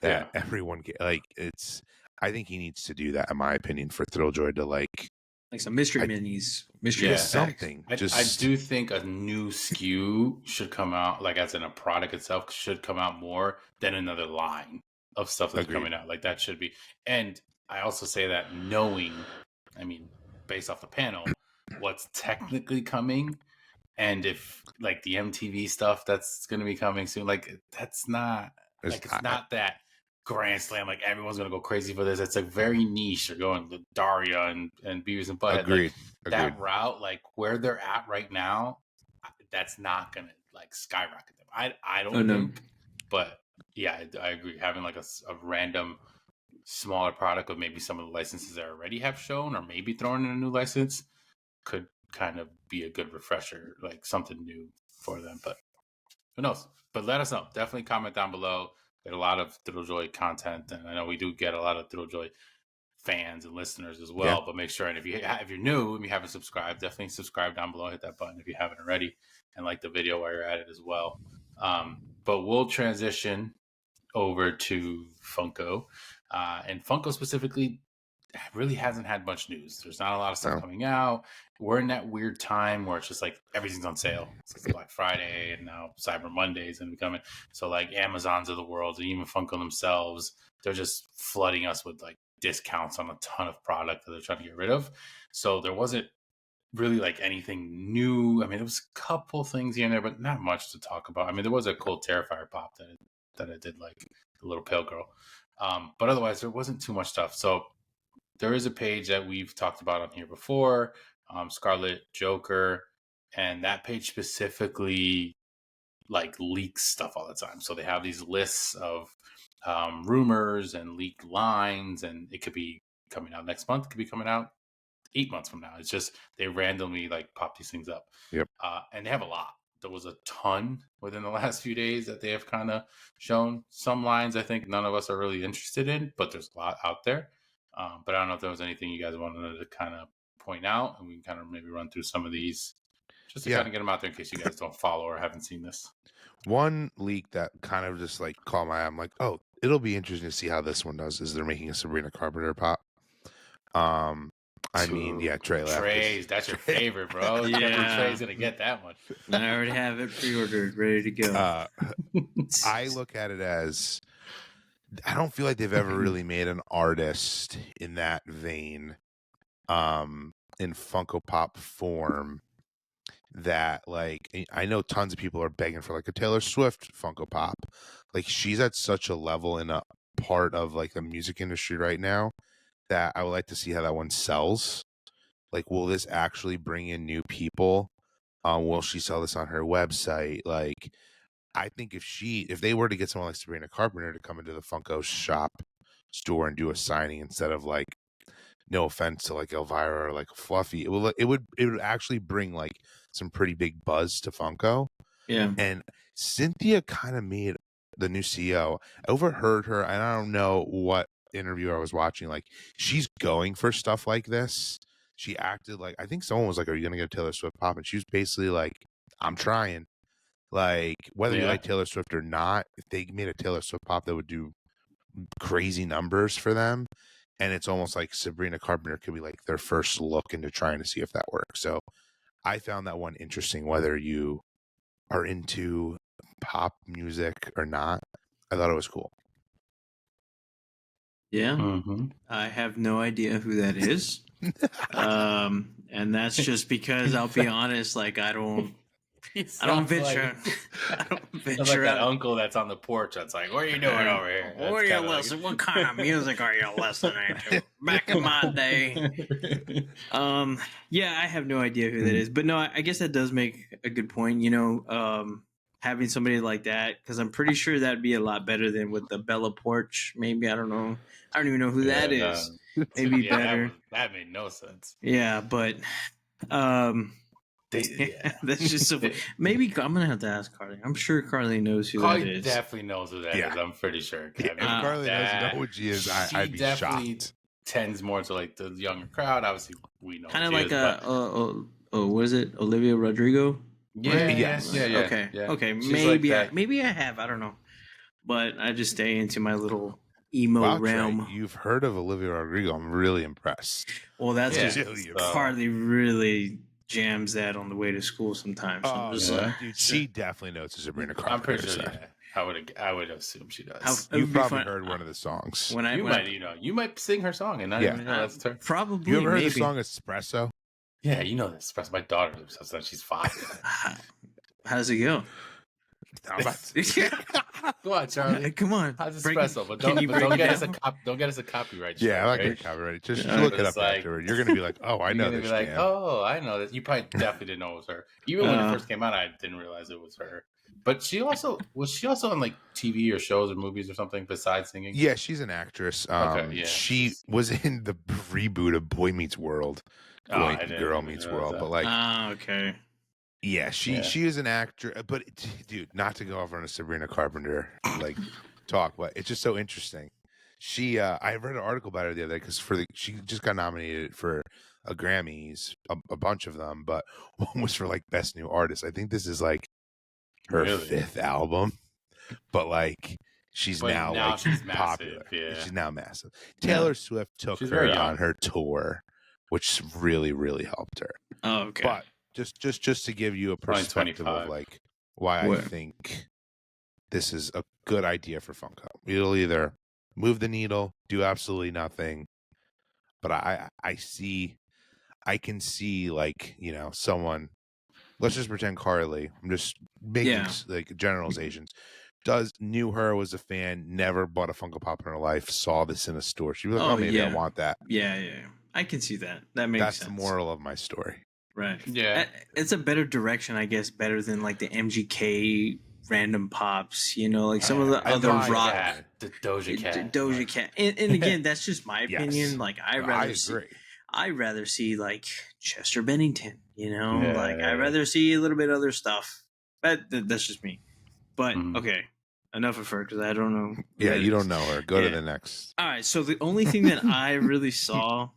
that everyone get. Like it's. I think he needs to do that, in my opinion, for Thrilljoy to like some mystery minis, something. I do think a new SKU should come out, like as in a product itself should come out more than another line of stuff that's coming out. Like that should be. And I also say that knowing, I mean, based off the panel, what's technically coming, and if like the MTV stuff that's going to be coming soon, like that's not like it's not that. Grand Slam, like everyone's gonna go crazy for this. It's like very niche. They're going with Daria and Beavis and Butthead. Agreed. That route, like where they're at right now, that's not gonna like skyrocket them. I don't think, but yeah, I agree. Having like a random smaller product of maybe some of the licenses they already have shown, or maybe throwing in a new license, could kind of be a good refresher, like something new for them. But who knows? But let us know. Definitely comment down below. Get a lot of Thrilljoy content, and I know we do get a lot of Thrilljoy fans and listeners as well. Yeah. But make sure, and if you're new and you haven't subscribed, definitely subscribe down below. Hit that button if you haven't already, and like the video while you're at it as well. But we'll transition over to Funko, and Funko specifically really hasn't had much news. There's not a lot of stuff coming out. We're in that weird time where it's just like everything's on sale. It's Black Friday and now Cyber Mondays and coming. So like Amazons of the world and even Funko themselves, they're just flooding us with like discounts on a ton of product that they're trying to get rid of. So there wasn't really like anything new. I mean, there was a couple things here and there, but not much to talk about. I mean, there was a cool Terrifier pop that I did like, the little pale girl. But otherwise, there wasn't too much stuff. So there is a page that we've talked about on here before, Scarlet Joker, and that page specifically like leaks stuff all the time. So they have these lists of rumors and leaked lines, and it could be coming out next month, it could be coming out 8 months from now. It's just they randomly like pop these things up. Yep. And they have a lot. There was a ton within the last few days that they have kind of shown. Some lines I think none of us are really interested in, but there's a lot out there. But I don't know if there was anything you guys wanted to kind of point out, and we can kind of maybe run through some of these just to kind of get them out there in case you guys don't follow or haven't seen this. One leak that kind of just like caught my eye, I'm like, oh, it'll be interesting to see how this one does, is they're making a Sabrina Carpenter pop. I mean, yeah, Trey left. Trey's, that's your favorite, bro. Yeah. Trey's going to get that one. I already have it pre-ordered, ready to go. I look at it as, I don't feel like they've ever really made an artist in that vein, in Funko Pop form, that like, I know tons of people are begging for like a Taylor Swift Funko Pop. Like, she's at such a level in a part of like the music industry right now that I would like to see how that one sells. Like, will this actually bring in new people? Will she sell this on her website? Like, I think if they were to get someone like Sabrina Carpenter to come into the Funko shop store and do a signing instead of like, no offense to like Elvira or like Fluffy, it would actually bring like some pretty big buzz to Funko. Yeah. And Cynthia kind of made the new CEO. I overheard her, and I don't know what interview I was watching. Like, she's going for stuff like this. She acted like, I think someone was like, "Are you gonna get a Taylor Swift pop?" And she was basically like, "I'm trying." Like, whether you like Taylor Swift or not, if they made a Taylor Swift pop that would do crazy numbers for them, and it's almost like Sabrina Carpenter could be like their first look into trying to see if that works. So I found that one interesting, whether you are into pop music or not. I thought it was cool. Yeah. Mm-hmm. I have no idea who that is. And that's just because I'll be honest, like I don't venture. I don't venture like that out. uncle that's on the porch that's like, "What are you doing over here?" What are you listening? What kind of music are you listening to? Back in my day. Yeah, I have no idea who that is, but no, I guess that does make a good point. You know, having somebody like that, because I'm pretty sure that'd be a lot better than with the Bella Porch. Maybe, I don't know. I don't even know who that is. Maybe better. That made no sense. Yeah, but that's just so. Maybe I'm gonna have to ask Carly. I'm sure Carly knows who that is. Definitely knows who that is. I'm pretty sure. If Carly doesn't know who she is, I'd be shocked. Tends more to like the younger crowd. Obviously, we know. Kind of like what is it? Olivia Rodrigo. Yeah. Okay. Maybe I have. I don't know, but I just stay into my little emo realm. Trey, you've heard of Olivia Rodrigo. I'm really impressed. Well, that's just Carly really jams that on the way to school sometimes. Dude, she definitely knows Sabrina Carpenter. I'm pretty sure. I would assume she does. You've probably heard one of the songs. You might sing her song and not even know that's her. Probably. You ever heard the song Espresso? Yeah, you know Espresso. My daughter lives since she's 5. How does it go? Go on, Charlie. Come on. How's Espresso? But don't get us a copyright. Yeah, I like copyright. Just look it up afterward. You're gonna be like, oh, I know this. Like, oh, I know that. You probably definitely didn't know it was her. Even when it first came out, I didn't realize it was her. But was she also on like TV or shows or movies or something besides singing? Yeah, she's an actress. She was in the reboot of Boy Meets World. Girl Meets World. But like, okay. Yeah, she is an actor, but dude, not to go off on a Sabrina Carpenter like talk, but it's just so interesting. I read an article about her the other day because she just got nominated for a Grammys, a bunch of them, but one was for like Best New Artist. I think this is like her 5th album, but like she's But now now like she's massive, popular. yeah. She's now massive. Yeah. Taylor Swift took She's her very young. on her tour, which really, really helped her. Oh, okay. But just to give you a perspective of 2025. like why I What? think this is a good idea for Funko. It'll either move the needle, do absolutely nothing, but I can see like, you know, someone, let's just pretend Carly, I'm just making Yeah. like generalizations, knew her, was a fan, never bought a Funko Pop in her life, saw this in a store, she'd be like, oh, maybe I want that. Yeah. I can see that. That makes That's sense. the moral of my story. Right. Yeah. It's a better direction, I guess, better than like the MGK random pops, you know, like some of the I other like rock Cat, the Doja Cat. Doja Cat. And again, that's just my Yes. opinion. Like I'd rather see like Chester Bennington, you know, Yeah, like yeah, I'd yeah. rather see a little bit of other stuff. That's just me. But Mhm. okay, enough of her because I don't know. who Yeah, that you is. don't know her. Go to Yeah. the next. All right, so the only thing that I really saw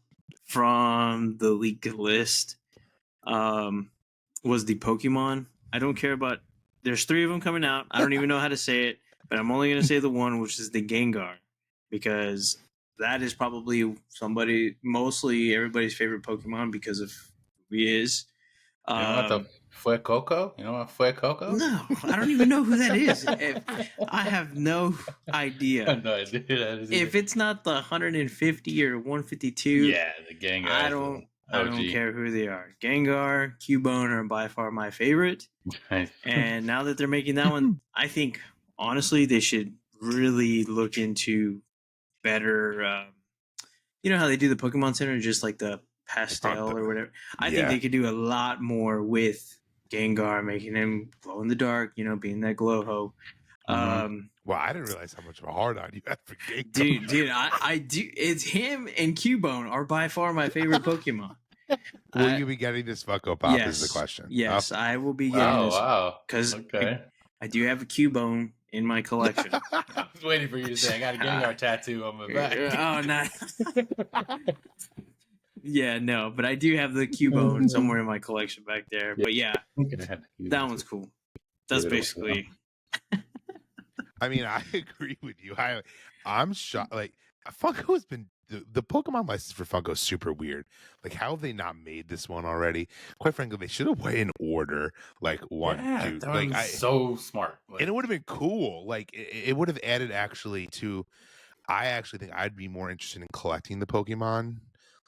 from the leaked list was the Pokemon. I don't care about. There's 3 of them coming out. I don't even know how to say it, but I'm only going to say the one, which is the Gengar, because that is probably mostly everybody's favorite Pokemon because of who he is. You know what the Fuecoco? You know what Fuecoco? No, I don't even know who that is. I have no idea. No idea. If it's not the 150 or 152, yeah, the Gengar. I don't care who they are. Gengar, Cubone are by far my favorite. And now that they're making that one, I think honestly they should really look into better. You know how they do the Pokemon Center, just like the pastel or whatever. I think they could do a lot more with Gengar, making him glow in the dark. You know, being that glow ho. Well, I didn't realize how much of a hard on you had for Gengar. Dude, I do. It's him and Cubone are by far my favorite Pokemon. Will you be getting this Funko Pop? Is the question. Yes, I will be getting this. Wow. Because Okay. I do have a Cubone in my collection. I was waiting for you to say I got a Gengar tattoo on my back. Oh, nice. Yeah, no, but I do have the Cubone somewhere in my collection back there. But yeah, that one's cool. That's basically. I mean, I agree with you. I'm shocked. Like Funko has been the Pokemon license for Funko is super weird. Like, how have they not made this one already? Quite frankly, they should have went in order. Like one, two. Like so smart. And it would have been cool. Like it would have added actually to. I actually think I'd be more interested in collecting the Pokemon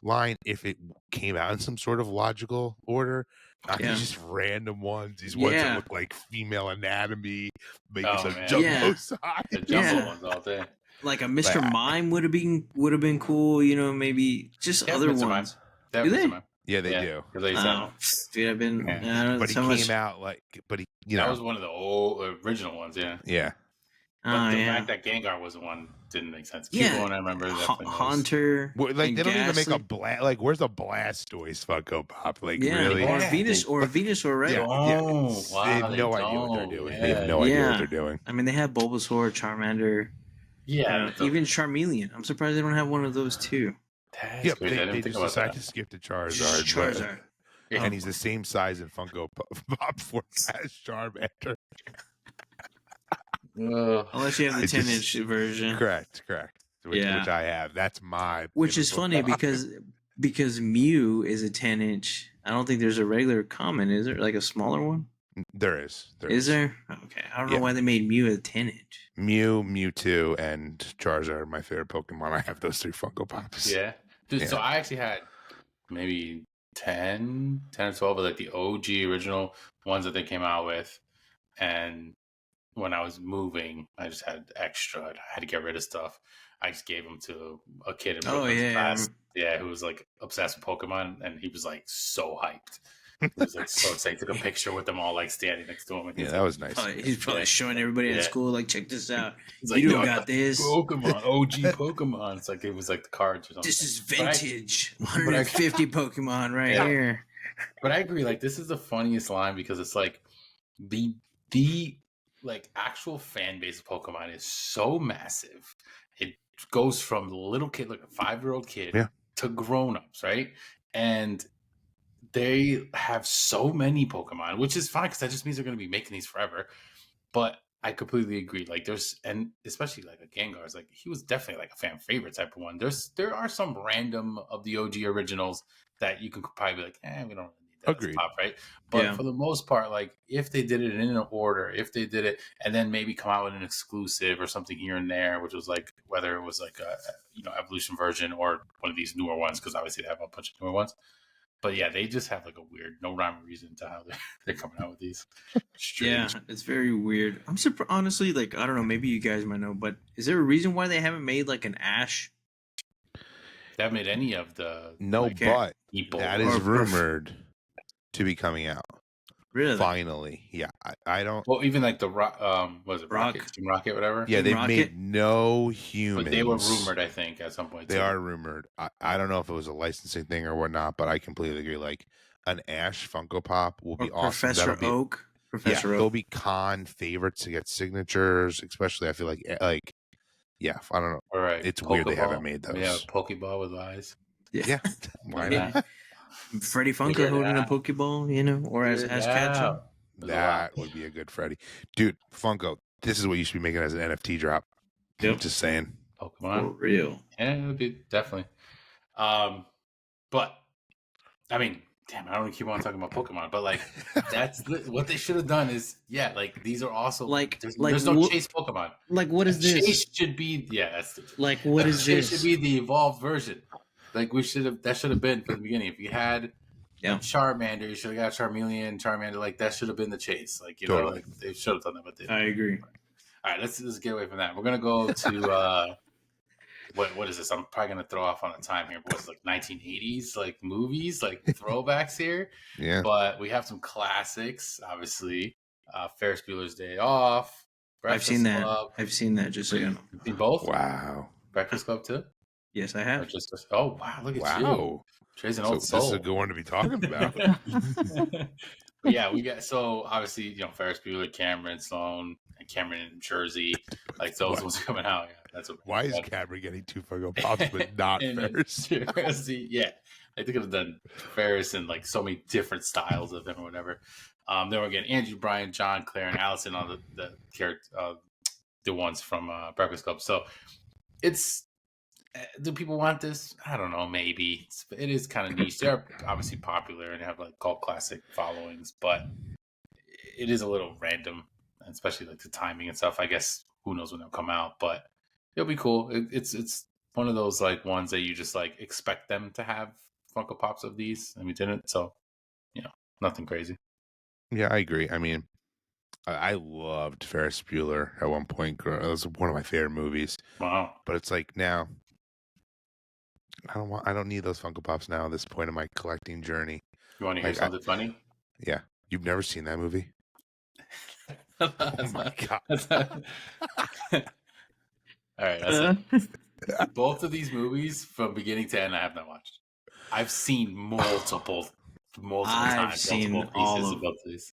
line if it came out in some sort of logical order. Not just random ones. These ones that look like female anatomy, maybe some jumbo size. The jumbo ones all day. Like a Mr. Mime would have been cool. You know, maybe just other Mr. ones. Mime. Do they? Yeah, they do. Oh, dude, I've been. But he came out like, but he, you know, that was one of the old original ones. Yeah. Yeah. But the fact that Gengar was the one didn't make sense. Cubone, I remember Hunter. Like they don't even make a blast. Like, where's the Blastoise Funko Pop? Like, really? Or Venusaur, right? Oh, wow. They have no idea what they're doing. They have no idea what they're doing. I mean, they have Bulbasaur, Charmander. Yeah. Even Charmeleon. I'm surprised they don't have one of those too. Yeah, they just decided to skip to Charizard. But, and he's the same size in Funko Pop form as Charmander. Unless you have the 10-inch version. Correct. Which I have. That's my. Which is funny because Mew is a 10-inch. I don't think there's a regular common. Is there like a smaller one? There is. Is there? Okay. I don't know why they made Mew a 10-inch. Mew, Mewtwo, and Charizard are my favorite Pokemon. I have those 3 Funko Pops. Yeah. Dude, so I actually had maybe 10 or 12 of like the OG original ones that they came out with. And when I was moving, I just had extra. I had to get rid of stuff. I just gave them to a kid in Brooklyn's class. Yeah, who was like obsessed with Pokemon, and he was like so hyped. He was like so excited. Took a picture with them all like standing next to him. And that was nice. He's probably showing everybody at school, like, check this out. He's like, you don't got this. Pokemon, OG Pokemon. It's like it was like the cards or something. This is vintage. 150 Pokemon right here. But I agree. Like, this is the funniest line because it's like the like actual fan base of Pokemon is so massive. It goes from little kid, like a 5-year-old kid, to grown-ups, right? And they have so many Pokemon, which is fine because that just means they're going to be making these forever. But I completely agree. Like there's, and especially like a Gengar's, like he was definitely like a fan favorite type of one. There are some random of the OG originals that you can probably be like, we don't really need that as Agreed. pop, right? But for the most part, like if they did it in an order, if they did it and then maybe come out with an exclusive or something here and there, which was like whether it was like a evolution version or one of these newer ones, because obviously they have a bunch of newer ones. But yeah, they just have like a weird, no rhyme or reason to how they're coming out with these. Yeah, it's very weird. I'm surprised, honestly. Like, I don't know. Maybe you guys might know, but is there a reason why they haven't made like an Ash? They haven't made any of the but people. That is rumored to be coming out. Really? Finally, yeah. I don't. Well, even like the was it Rock. Team Rocket, whatever. Yeah, Team they've Rocket? made no humans. But they were rumored, I think, at some point. They too. are rumored. I don't know if it was a licensing thing or whatnot, but I completely agree. Like an Ash Funko Pop will be awesome. Professor Oak. Professor Oak. They'll be con favorites to get signatures, especially. I feel like I don't know. All right, it's Pokeball. weird they haven't made those. Yeah, Pokeball with eyes. Yeah, why Yeah. not? Freddy Funko holding a Pokeball, or as Ketchup. That would be a good Freddy. Dude, Funko, this is what you should be making as an NFT drop. Yep. Just saying. Pokemon. For real. Yeah, it would be definitely. But I mean, damn, I don't keep on talking about Pokemon, but like that's what they should have done is like these are also there's no chase Pokemon. Like what is this? Chase should be that's like what is chase this? should be the evolved version. Like that should have been from the beginning. If you had Charmander, you should have got Charmeleon, Charmander. Like that should have been the chase. Like know, like they should have done that, but they didn't. I agree. All right, let's get away from that. We're gonna go to what is this? I'm probably gonna throw off on the time here. But what's like 1980s like movies, like throwbacks here? Yeah. But we have some classics, obviously. Ferris Bueller's Day Off. Breakfast Club. I've seen that. Just so you know. You've seen both? Wow. Breakfast Club too? Yes, I have. Oh wow! Look at you. Trey's an old soul. This is a good one to be talking about. Yeah, we got obviously Ferris Bueller, Cameron Sloan, and Cameron in Jersey, like those ones coming out. Yeah, that's what. Why is Cameron getting 2 Funko Pops but not Ferris? Yeah, I think I've done Ferris in like so many different styles of him or whatever. Then we're getting Andrew, Brian, John, Claire, and Allison on the character, the ones from Breakfast Club. So it's. Do people want this? I don't know. Maybe it is kind of niche. They're obviously popular and have like cult classic followings, but it is a little random, especially like the timing and stuff. I guess who knows when they'll come out, but it'll be cool. It's one of those like ones that you just like expect them to have Funko Pops of these, and we didn't. So nothing crazy. Yeah, I agree. I mean, I loved Ferris Bueller at one point. It was one of my favorite movies. Wow. But it's like now. I don't need those Funko Pops now at this point in my collecting journey. You want to hear something funny? Yeah. You've never seen that movie? Oh my God. All right. That's it. Both of these movies from beginning to end, I have not watched. I've seen multiple times, seen multiple pieces of both of these.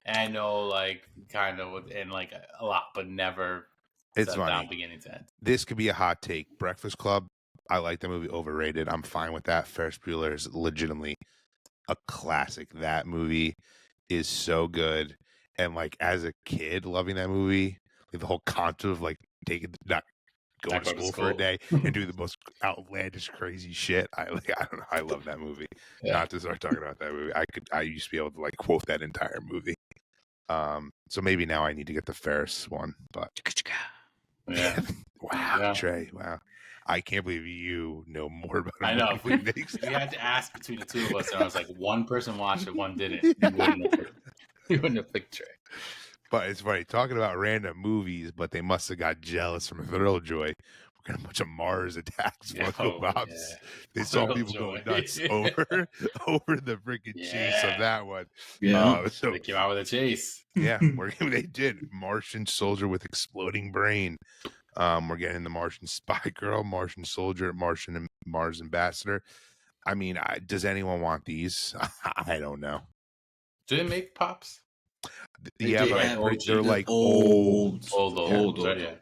And I know like kind of and like a lot, but never it's funny. Down beginning to end. This could be a hot take. Breakfast Club. I like the movie. Overrated. I'm fine with that. Ferris Bueller is legitimately a classic. That movie is so good. And like as a kid, loving that movie, like the whole concept of like not going to school for a day and doing the most outlandish, crazy shit. I don't know. I love that movie. Yeah. Not to start talking about that movie. I used to be able to like quote that entire movie. So maybe now I need to get the Ferris one. But yeah. Wow, yeah. Trey. Wow. I can't believe you know more about it. I know. If we had to ask between the two of us, and I was like, one person watched it, one didn't. You wouldn't have picked Trey. But it's funny, talking about random movies, but they must have got jealous from Thrilljoy. We're getting a bunch of Mars Attacks Funko Pops. Yeah. They saw people going nuts over the freaking chase of that one. Yeah. So they came out with a chase. Yeah, they did. Martian Soldier with Exploding Brain. We're getting the Martian Spy Girl, Martian Soldier, Martian and Mars Ambassador. I mean, does anyone want these? I don't know. Do they make pops? Yeah, but they're like old, yeah.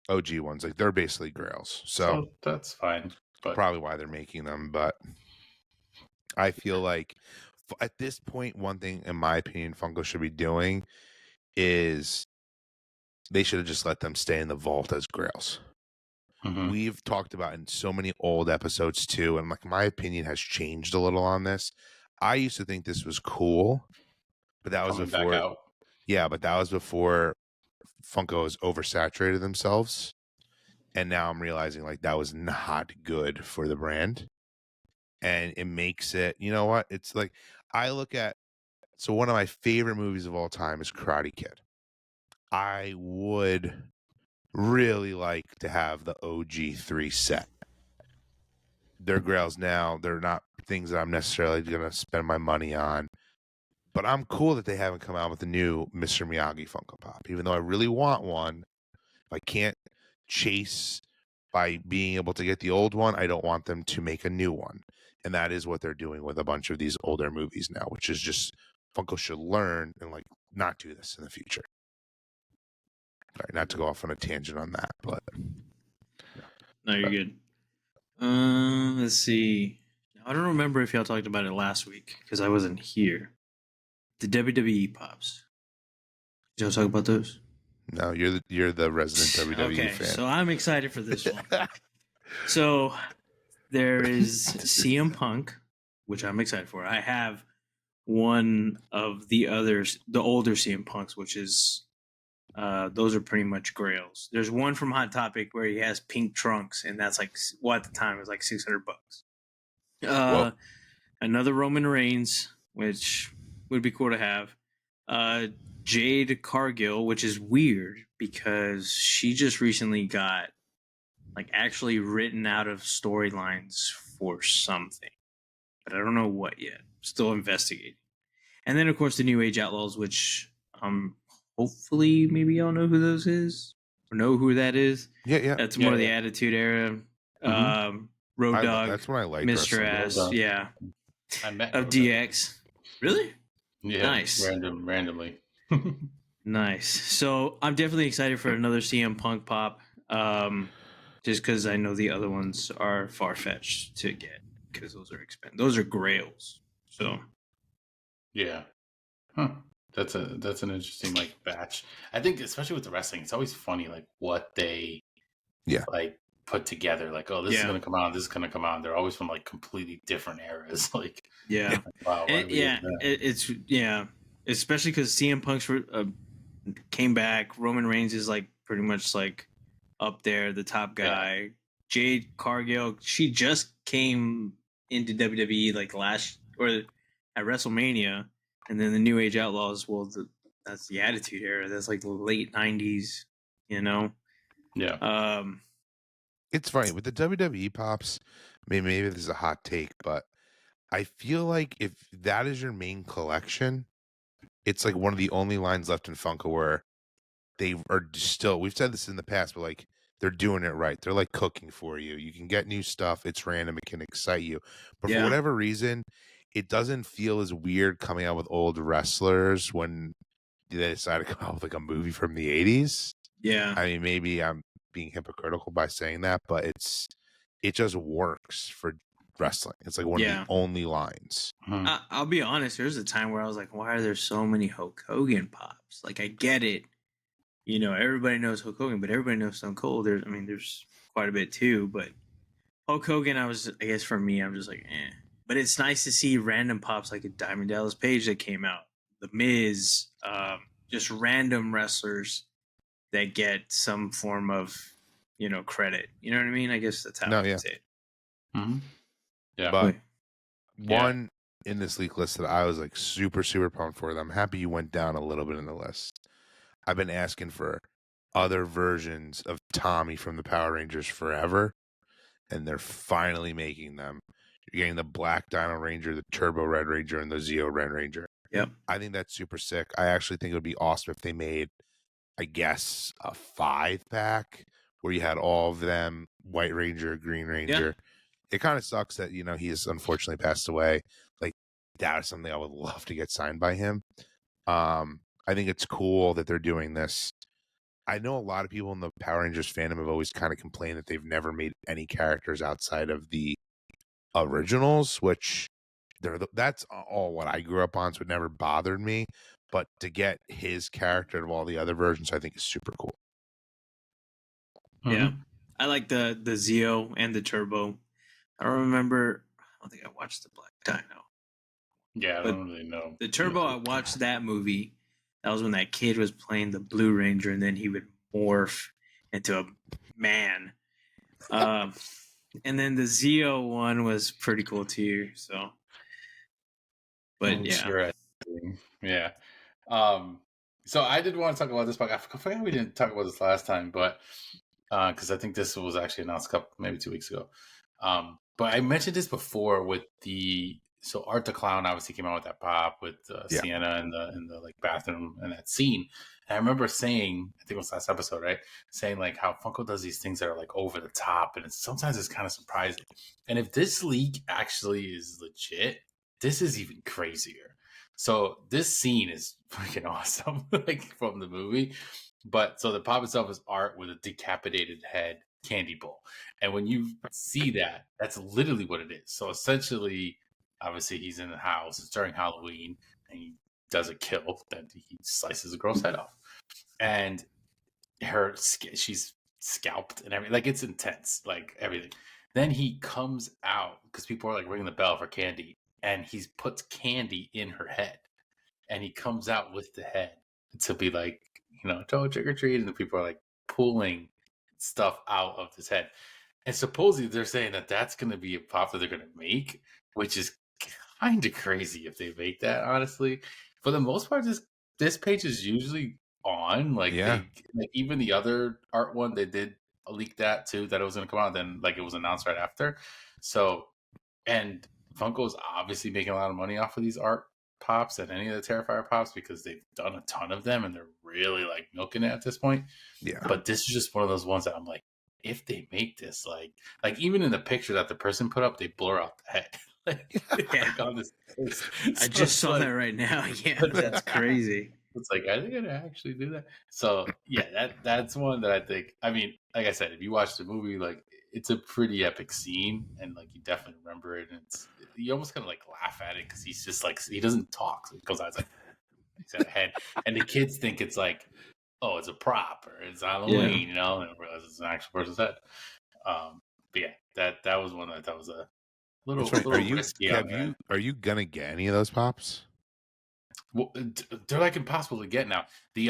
OG ones. Like they're basically grails. So that's fine. But probably why they're making them. But I feel like at this point, one thing, in my opinion, Funko should be doing is they should have just let them stay in the vault as Grails. We've talked about in so many old episodes too, and like my opinion has changed a little on this. I used to think this was cool, but that was Coming back before. out. Yeah, but that was before Funko's oversaturated themselves, and now I'm realizing like that was not good for the brand, and it makes it. You know what? It's like I look at. So one of my favorite movies of all time is Karate Kid. I would really like to have the OG3 set. They're Grails now. They're not things that I'm necessarily going to spend my money on. But I'm cool that they haven't come out with a new Mr. Miyagi Funko Pop. Even though I really want one, if I can't chase by being able to get the old one, I don't want them to make a new one. And that is what they're doing with a bunch of these older movies now, which is just Funko should learn and like not do this in the future. Sorry, not to go off on a tangent on that, but No, you're good. Let's see. I don't remember if y'all talked about it last week because I wasn't here. The WWE pops. Did y'all talk about those? no, you're the resident WWE Okay, fan. so I'm excited for this one. So there is CM Punk, which I'm excited for. I have one of the others, the older CM Punks, which is those are pretty much Grails. There's one from Hot Topic where he has pink trunks, and that's like, well, at the time it was like $600. Another Roman Reigns, which would be cool to have. Jade Cargill, which is weird because she just recently got like actually written out of storylines for something, but I don't know what yet. Still investigating. And then of course the New Age Outlaws, which hopefully maybe y'all know who those is or know who that is. Yeah. That's more of the Attitude Era. Road Dogg. That's when I like Mr. wrestling. Ass. Yeah. I met Of DX. Really? Yeah. Nice. Randomly. Nice. So I'm definitely excited for another CM Punk pop. Just because I know the other ones are far fetched to get because those are expensive. Those are Grails. So yeah. Huh. That's an interesting like batch. I think especially with the wrestling, it's always funny like what they like put together. Like, oh, this is gonna come out, this is gonna come out. They're always from like completely different eras. Like, wow, it's especially because CM Punk's came back. Roman Reigns is like pretty much like up there, the top guy. Yeah. Jade Cargill, she just came into WWE like last or at WrestleMania, and then the New Age Outlaws. Well, that's the Attitude Era. That's like the late '90s, you know. Yeah. It's funny with the WWE pops. Maybe this is a hot take, but I feel like if that is your main collection, it's like one of the only lines left in Funko where they are still. We've said this in the past, but like they're doing it right. They're like cooking for you. You can get new stuff. It's random. It can excite you, but for whatever reason, it doesn't feel as weird coming out with old wrestlers when they decide to come out with like a movie from the 80s. Yeah, I mean, maybe I'm being hypocritical by saying that, but it just works for wrestling. It's like one of the only lines. I'll be honest. There was a time where I was like, why are there so many Hulk Hogan pops? Like, I get it. You know, everybody knows Hulk Hogan, but everybody knows Stone Cold. There's quite a bit too, but Hulk Hogan, I guess for me, I'm just like, eh. But it's nice to see random pops like a Diamond Dallas Page that came out, The Miz, just random wrestlers that get some form of, credit. You know what I mean? I guess that's how I would say it. Mm-hmm. Yeah. But one in this leak list that I was like super, super pumped for, I'm happy you went down a little bit in the list. I've been asking for other versions of Tommy from the Power Rangers forever, and they're finally making them. You're getting the Black Dino Ranger, the Turbo Red Ranger, and the Zeo Red Ranger. Yep. I think that's super sick. I actually think it would be awesome if they made, I guess, a 5-pack where you had all of them, White Ranger, Green Ranger. It kind of sucks that, he has unfortunately passed away. Like, that is something I would love to get signed by him. I think it's cool that they're doing this. I know a lot of people in the Power Rangers fandom have always kind of complained that they've never made any characters outside of the originals, which that's all what I grew up on, so it never bothered me. But to get his character out of all the other versions, I think is super cool. Yeah, I like the Zeo and the Turbo. I don't remember. I don't think I watched the Black Dino. Yeah, I But don't really know. The Turbo, I watched that movie. That was when that kid was playing the Blue Ranger, and then he would morph into a man. And then the Zeo one was pretty cool too. So, but yeah, Interesting. Yeah. So I did want to talk about this book. I forgot we didn't talk about this last time, but because I think this was actually announced maybe 2 weeks ago. But I mentioned this before with so Art the Clown obviously came out with that pop with Sienna in the like bathroom and that scene. And I remember saying, I think it was last episode, right? Saying like how Funko does these things that are like over the top, and sometimes it's kind of surprising. And if this leak actually is legit, this is even crazier. So this scene is freaking awesome, like from the movie. But so the pop itself is art with a decapitated head candy bowl. And when you see that, that's literally what it is. So essentially, obviously, he's in the house. It's during Halloween, and he does a kill. That he slices a girl's head off, and she's scalped and everything. Like it's intense, like everything. Then he comes out because people are like ringing the bell for candy, and he puts candy in her head, and he comes out with the head to be like, Joe, trick or treat, and the people are like pulling stuff out of his head. And supposedly they're saying that that's going to be a pop that they're going to make, which is kind of crazy if they make that, honestly. For the most part, this page is usually on. Like, even the other art one, they did leak that too, that it was going to come out. Then, like, it was announced right after. So, and Funko's obviously making a lot of money off of these art pops and any of the Terrifier pops because they've done a ton of them and they're really like milking it at this point. Yeah. But this is just one of those ones that I'm like, if they make this, like even in the picture that the person put up, they blur out the head. Like on this face. I just saw that right now. Yeah, that's crazy. It's like, are they gonna actually do that? So yeah, that's one that I think. I mean, like I said, if you watch the movie, like it's a pretty epic scene, and like you definitely remember it, and you almost kind of like laugh at it because he's just like he doesn't talk, so he goes out, it's like he's got a head, and the kids think it's like, oh, it's a prop or it's Halloween, and realize it's an actual person's head. But yeah, that was one that was a little risky. Are you gonna get any of those pops? Well, they're like impossible to get now. The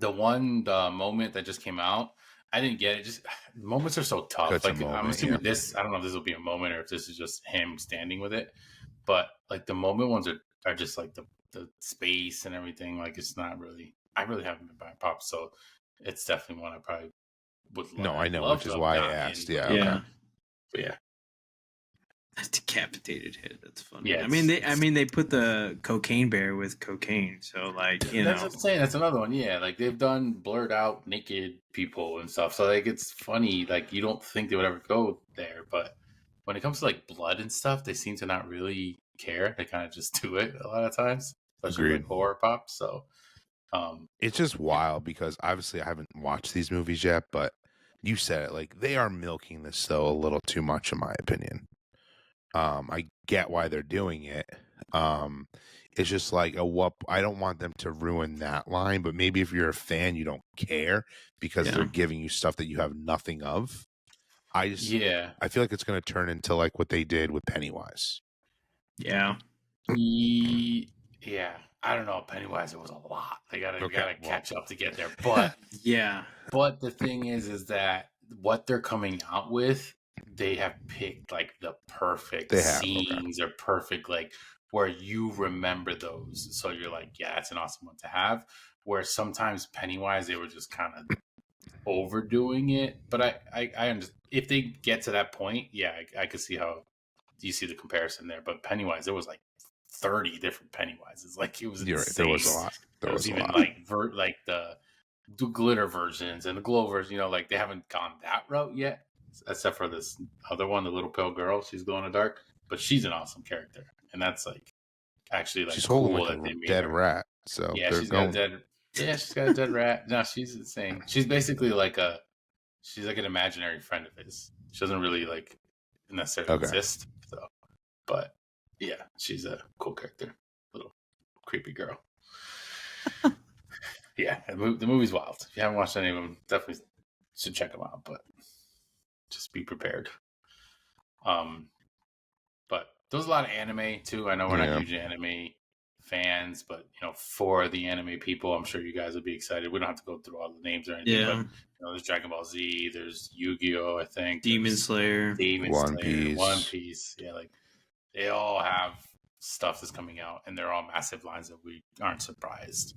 moment that just came out, I didn't get it. Just moments are so tough. That's like I'm assuming this. I don't know if this will be a moment or if this is just him standing with it. But like the moment ones are just like the space and everything. Like it's not really. I really haven't been buying pops, so it's definitely one I probably would love. No, I know, which is why I asked. Okay. But yeah. That decapitated head. That's funny. Yeah, I mean, they put the cocaine bear with cocaine. So like, that's what I'm saying. That's another one. Yeah, like they've done blurred out naked people and stuff. So like, it's funny. Like you don't think they would ever go there, but when it comes to like blood and stuff, they seem to not really care. They kind of just do it a lot of times, especially like horror pops. So it's just wild because obviously I haven't watched these movies yet, but you said it, like they are milking this though a little too much, in my opinion. I get why they're doing it. It's just like I don't want them to ruin that line, but maybe if you're a fan, you don't care because they're giving you stuff that you have nothing of. I feel like it's going to turn into like what they did with Pennywise. Yeah. Yeah. I don't know. Pennywise, it was a lot. They gotta catch up to get there. But But the thing is that what they're coming out with, they have picked like the perfect scenes or perfect like where you remember those. So you're like, yeah, it's an awesome one to have. Where sometimes Pennywise, they were just kind of overdoing it. But I understand if they get to that point, I could see how you see the comparison there. But Pennywise, there was like 30 different Pennywises. Like it was insane. Right. There was a lot. There was even like the glitter versions and the glow version. Like they haven't gone that route yet. Except for this other one, the little pale girl, she's glow in the dark, but she's an awesome character, and that's like actually like she's cool holding like that they a made dead her. rat. So she's got a dead rat. No, she's insane. She's basically like she's like an imaginary friend of his. She doesn't really like necessarily exist. So, but Yeah, she's a cool character. Little creepy girl. Yeah, the movie's wild. If you haven't watched any of them, definitely should check them out. But just be prepared. But there's a lot of anime too. I know we're not huge anime fans, but for the anime people, I'm sure you guys would be excited. We don't have to go through all the names or anything, but there's Dragon Ball Z, there's Yu-Gi-Oh, I think, Demon Slayer, One Piece. One Piece. Yeah, like they all have stuff that's coming out, and they're all massive lines that we aren't surprised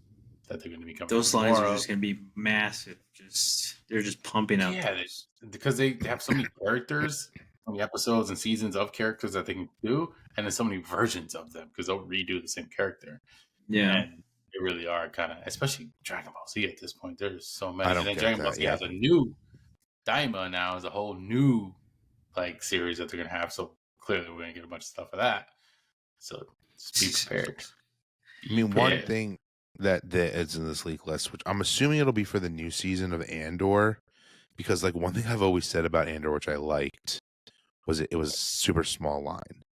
that they're going to be coming. Those lines are just going to be massive. They're just pumping out. Yeah, because they have so many characters, so many episodes and seasons of characters that they can do, and there's so many versions of them because they'll redo the same character. Yeah, and they really are kind of, especially Dragon Ball Z at this point. There's so many. I don't and then get Dragon that, Ball Z yeah. has a new Daima now, is a whole new series that they're gonna have. So clearly, we're gonna get a bunch of stuff of that. So just be prepared. I mean, one thing that is in this leak list, which I'm assuming it'll be for the new season of Andor, because like one thing I've always said about Andor, which I liked, was it was super small line.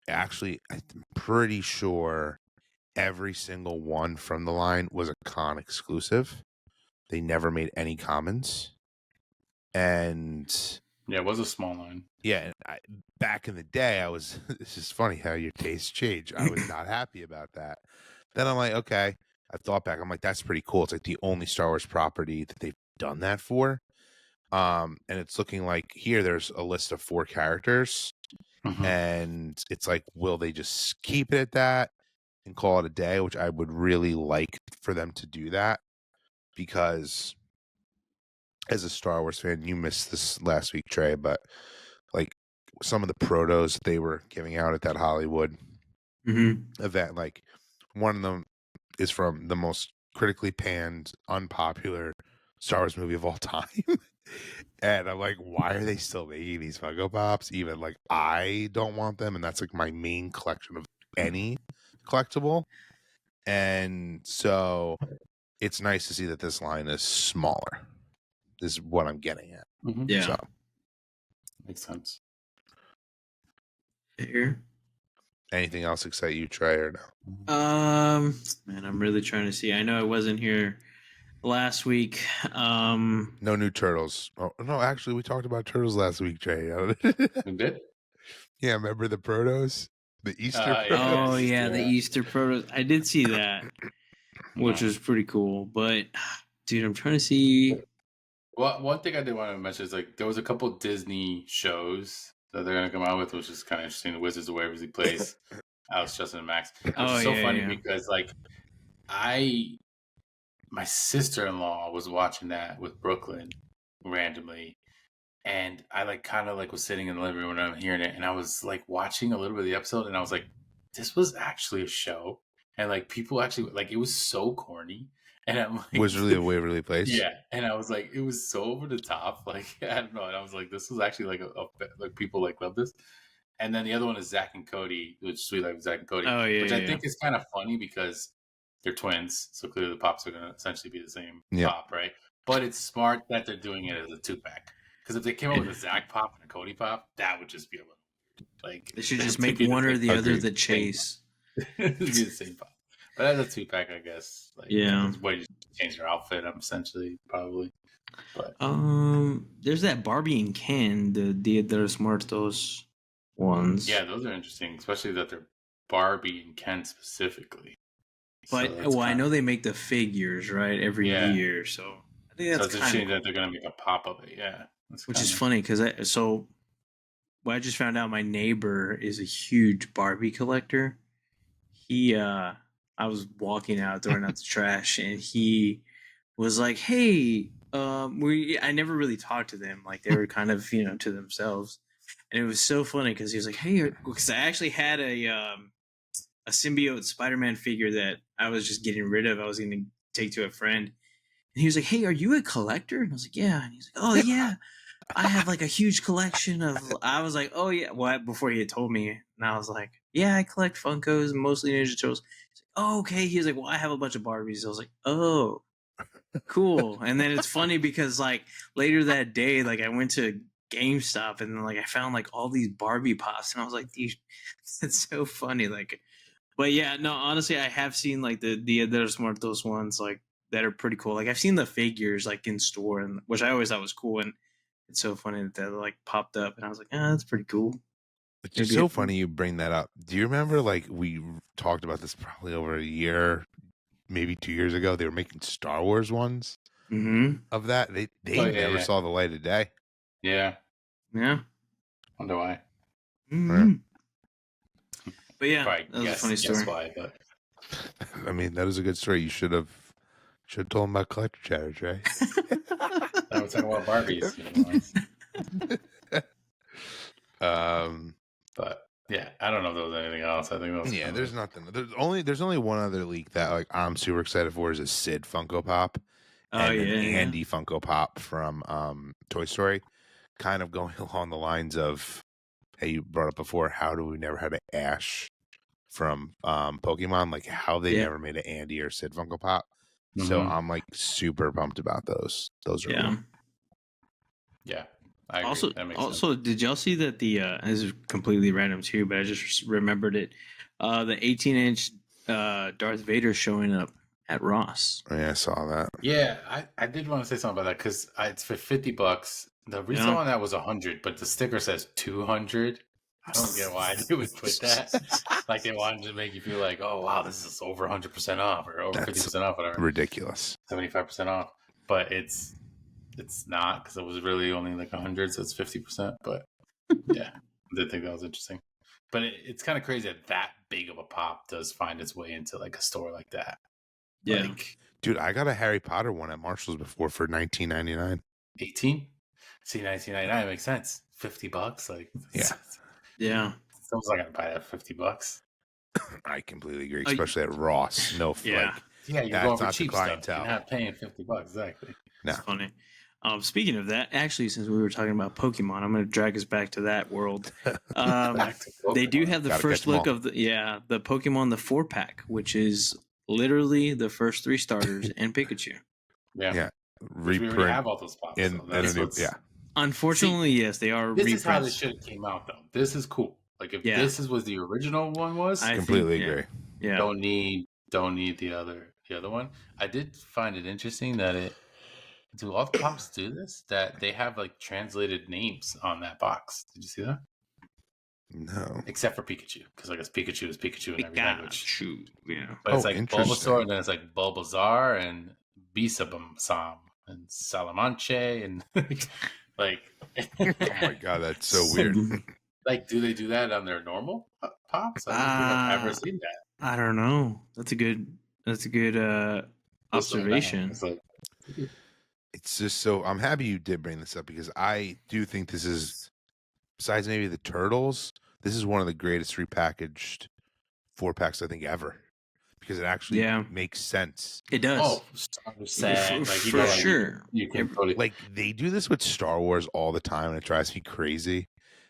Actually, I'm pretty sure every single one from the line was a con exclusive. They never made any commons. And yeah, it was a small line. Yeah, back in the day, this is funny how your tastes change. I was not happy about that. Then I'm like, okay, I thought back. I'm like, that's pretty cool. It's like the only Star Wars property that they've done that for. And it's looking like here there's a list of 4 characters. Mm-hmm. And it's like, will they just keep it at that and call it a day? Which I would really like for them to do that, because as a Star Wars fan, you missed this last week, Trey, but like some of the protos they were giving out at that Hollywood event, like one of them is from the most critically panned, unpopular Star Wars movie of all time. And I'm like, why are they still making these Funko Pops? Even like, I don't want them. And that's like my main collection of any collectible. And so it's nice to see that this line is smaller, is what I'm getting at. Mm-hmm. Yeah. So. Makes sense. Here. Anything else excite you, Trey, or no? Man, I'm really trying to see. I know I wasn't here last week. No new turtles. Oh no, actually, we talked about turtles last week, Trey. We did? Yeah, remember the protos, the Easter. Protos? Oh yeah, the Easter protos. I did see that, which was pretty cool. But dude, I'm trying to see. Well, one thing I did want to mention is like there was a couple Disney shows that they're gonna come out with, which is kind of interesting. The Wizards of Waverly Place, Alex, Justin, and Max. Which is so funny because like my sister-in-law was watching that with Brooklyn randomly, and I like kind of like was sitting in the living room and I'm hearing it, and I was like watching a little bit of the episode, and I was like, this was actually a show, and like people actually like it was so corny. And I'm like, Wizards of Waverly Place. Yeah, and I was like, it was so over the top. Like, I don't know. And I was like, this was actually like like people like love this. And then the other one is Zach and Cody, which is Sweet Life of Zach and Cody, which I think is kind of funny because they're twins, so clearly the pops are going to essentially be the same pop, right? But it's smart that they're doing it as a 2-pack, because if they came up with a Zach pop and a Cody pop, that would just be a little like they should just make one or the other the chase. It'd be the same pop. But as a 2-pack, I guess. Like, way you change your outfit, I'm essentially probably. But there's that Barbie and Ken, the Dia de los Muertos ones. Yeah, those are interesting, especially that they're Barbie and Ken specifically. But I know they make the figures right every year, so I think that's it's interesting that they're gonna make a pop of it. Yeah, which is funny because I just found out my neighbor is a huge Barbie collector. I was walking out, throwing out the trash, and he was like, "Hey, I never really talked to them. Like they were kind of, to themselves." And it was so funny because he was like, "Hey," because I actually had a symbiote Spider-Man figure that I was just getting rid of. I was going to take to a friend, and he was like, "Hey, are you a collector?" And I was like, "Yeah." And he's like, "Oh yeah, I have like a huge collection of." I was like, "Oh yeah." Well, before he had told me, and I was like, "Yeah, I collect Funkos, mostly Ninja Turtles." Oh, okay. He was like, well, I have a bunch of Barbies. I was like, oh, cool. And then it's funny because like later that day, like I went to GameStop, and then like I found like all these Barbie pops, and I was like, dude, that's so funny. Like, but yeah, no, honestly, I have seen like the there's more of those ones like that are pretty cool. Like I've seen the figures like in store, and which I always thought was cool, and it's so funny that they like popped up, and I was like, that's pretty cool. It's just so funny you bring that up. Do you remember, like, we talked about this probably over a year, maybe 2 years ago? They were making Star Wars ones of that. They never saw the light of day. Yeah. Wonder why. Mm-hmm. But yeah, Probably that was a funny story. Why, but I mean, that is a good story. You should have told them about Collector Chatter, Trey. I was talking about Barbies. But yeah, I don't know if there was anything else. I think that was there's nothing. There's only one other leak that like I'm super excited for is a Sid Funko Pop. And an Andy Funko Pop from Toy Story, kind of going along the lines of, hey, you brought up before, how do we never have an Ash from Pokemon? Like how they never made an Andy or Sid Funko Pop. So I'm like super pumped about those. Those are cool. Yeah. I agree. Also, that makes sense. Did y'all see that this is completely random too, but I just remembered it. The 18-inch Darth Vader showing up at Ross. Oh, yeah, I saw that. Yeah, I did want to say something about that because it's for $50. The retail on that was $100, but the sticker says $200. I don't get why they would put that. Like they wanted to make you feel like, oh wow, this is over 100% off or over 50% off, whatever. Ridiculous. 75% off, but it's not because it was really only like 100, so it's 50%. But yeah, I did think that was interesting. But it's kind of crazy that big of a pop does find its way into like a store like that. Yeah, like, dude, I got a Harry Potter one at Marshall's before for $19.99. 18? See, $19.99 makes sense. $50, like yeah. Someone's not gonna buy that for $50. I completely agree, especially at Ross. No, yeah, you're going for cheap stuff. You're not paying $50, exactly. No. That's funny. Speaking of that, actually, since we were talking about Pokemon, I'm going to drag us back to that world. They do have the first look of the Pokemon, the 4-pack, which is literally the first 3 starters and Pikachu. Yeah. We already have all those pops. Unfortunately, yes, they are. This is how this shit came out, though. This is cool. Like if this is what the original one was, I completely agree. Yeah, don't need the other one. I did find it interesting that do all the pops do this? That they have like translated names on that box. Did you see that? No. Except for Pikachu, because I guess Pikachu is Pikachu in every language. Yeah. But it's like Bulbasaur, and then it's like Bulbasaur and Bisabam and Salamanche and like. Oh my god, that's so weird. Like, do they do that on their normal pops? I don't think I've ever seen that. I don't know. That's a good observation. It's just so I'm happy you did bring this up because I do think this is, besides maybe the Turtles, this is one of the greatest repackaged 4-packs I think ever because it actually makes sense. It does. Oh, sad. For sure. You can totally... Like they do this with Star Wars all the time, and it drives me crazy.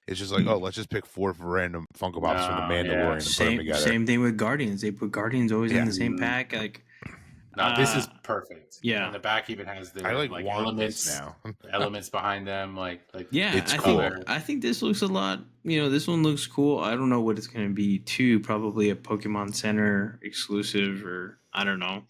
It's just like, let's just pick 4 random Funko Pops from the Mandalorian and put them together. Same thing with Guardians. They put Guardians always in the same pack. Like, no, this is perfect. Yeah, and the back even has the like elements now. Elements behind them. Like it's cool. I think this looks a lot. This one looks cool. I don't know what it's going to be too. Probably a Pokemon Center exclusive, or I don't know,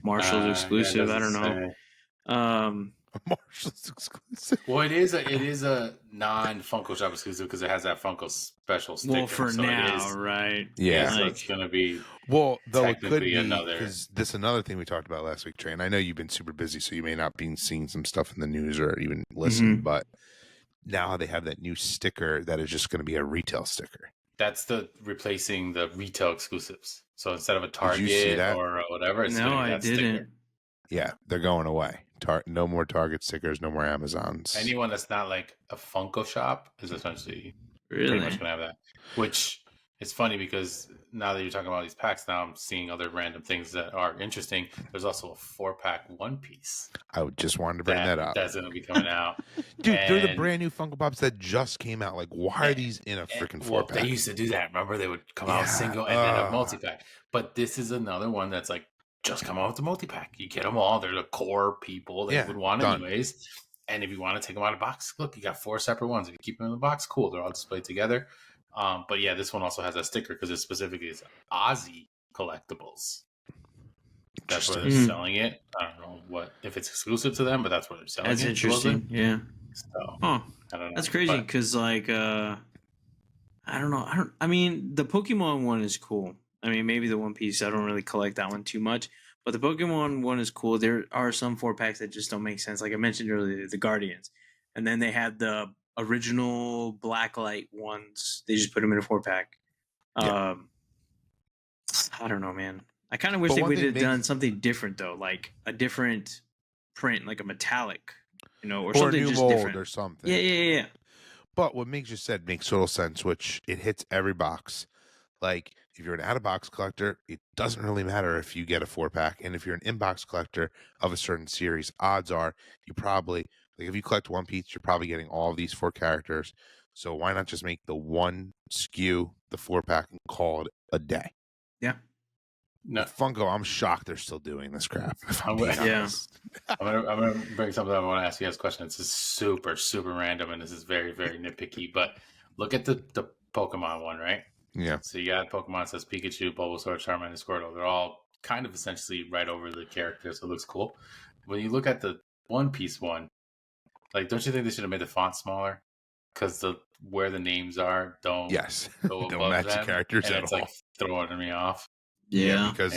Marshall's exclusive. I don't know. Marshall's exclusive. Well, it is a non Funko Shop exclusive because it has that Funko special sticker. Well, for now, right? Yeah, so it's gonna be. Well, though it could be because this is another thing we talked about last week, Trey. And I know you've been super busy, so you may not be seeing some stuff in the news or even listening. But now they have that new sticker that is just going to be a retail sticker. That's replacing the retail exclusives. So instead of a Target or whatever, it's gonna be that sticker. Yeah, they're going away. No more Target stickers, no more Amazons. Anyone that's not like a Funko Shop is essentially pretty much going to have that. Which is funny because now that you're talking about these packs, now I'm seeing other random things that are interesting. There's also a 4-pack One Piece. I just wanted to bring that up. That's going to be coming out. Dude, they're the brand new Funko Pops that just came out. Like, why are these in a freaking 4-pack? They used to do that. Remember, they would come out single and then a multi-pack. But this is another one that's like, just come out with the multi-pack. You get them all. They're the core people that you would want anyways. And if you want to take them out of the box, look, you got 4 separate ones. If you keep them in the box, cool. They're all displayed together. But yeah, this one also has a sticker because it specifically is Aussie collectibles. That's where they're selling it. I don't know if it's exclusive to them, but that's where they're selling it. That's interesting. Yeah. So, I don't know. That's crazy because, like, I don't know. I mean, the Pokemon one is cool. I mean, maybe the One Piece, I don't really collect that one too much. But the Pokemon one is cool. There are some 4-packs that just don't make sense. Like I mentioned earlier, the Guardians. And then they had the original Blacklight ones. They just put them in a 4-pack. I don't know, man. I kind of wish they would have done something different, though. Like a different print, like a metallic, or something a new just mold different. or something. Yeah. But what Migs just said makes total sense, which it hits every box. Like, if you're an out-of-box collector, it doesn't really matter if you get a 4-pack. And if you're an in-box collector of a certain series, odds are you probably, like if you collect One Piece, you're probably getting all of these 4 characters. So why not just make the one SKU, the 4-pack, and call it a day? Yeah. No. Funko, I'm shocked they're still doing this crap. I'm gonna bring something up. I want to ask you guys a question. It's just super, super random, and this is very, very nitpicky. But look at the Pokemon one, right? Yeah. So you got Pokemon that says Pikachu, Bulbasaur, Charmander, and Squirtle. They're all kind of essentially right over the characters, so it looks cool. When you look at the One Piece one, like, don't you think they should have made the font smaller? Because where the names are don't go don't match them, the characters and at it's all. like throwing me off. Yeah, because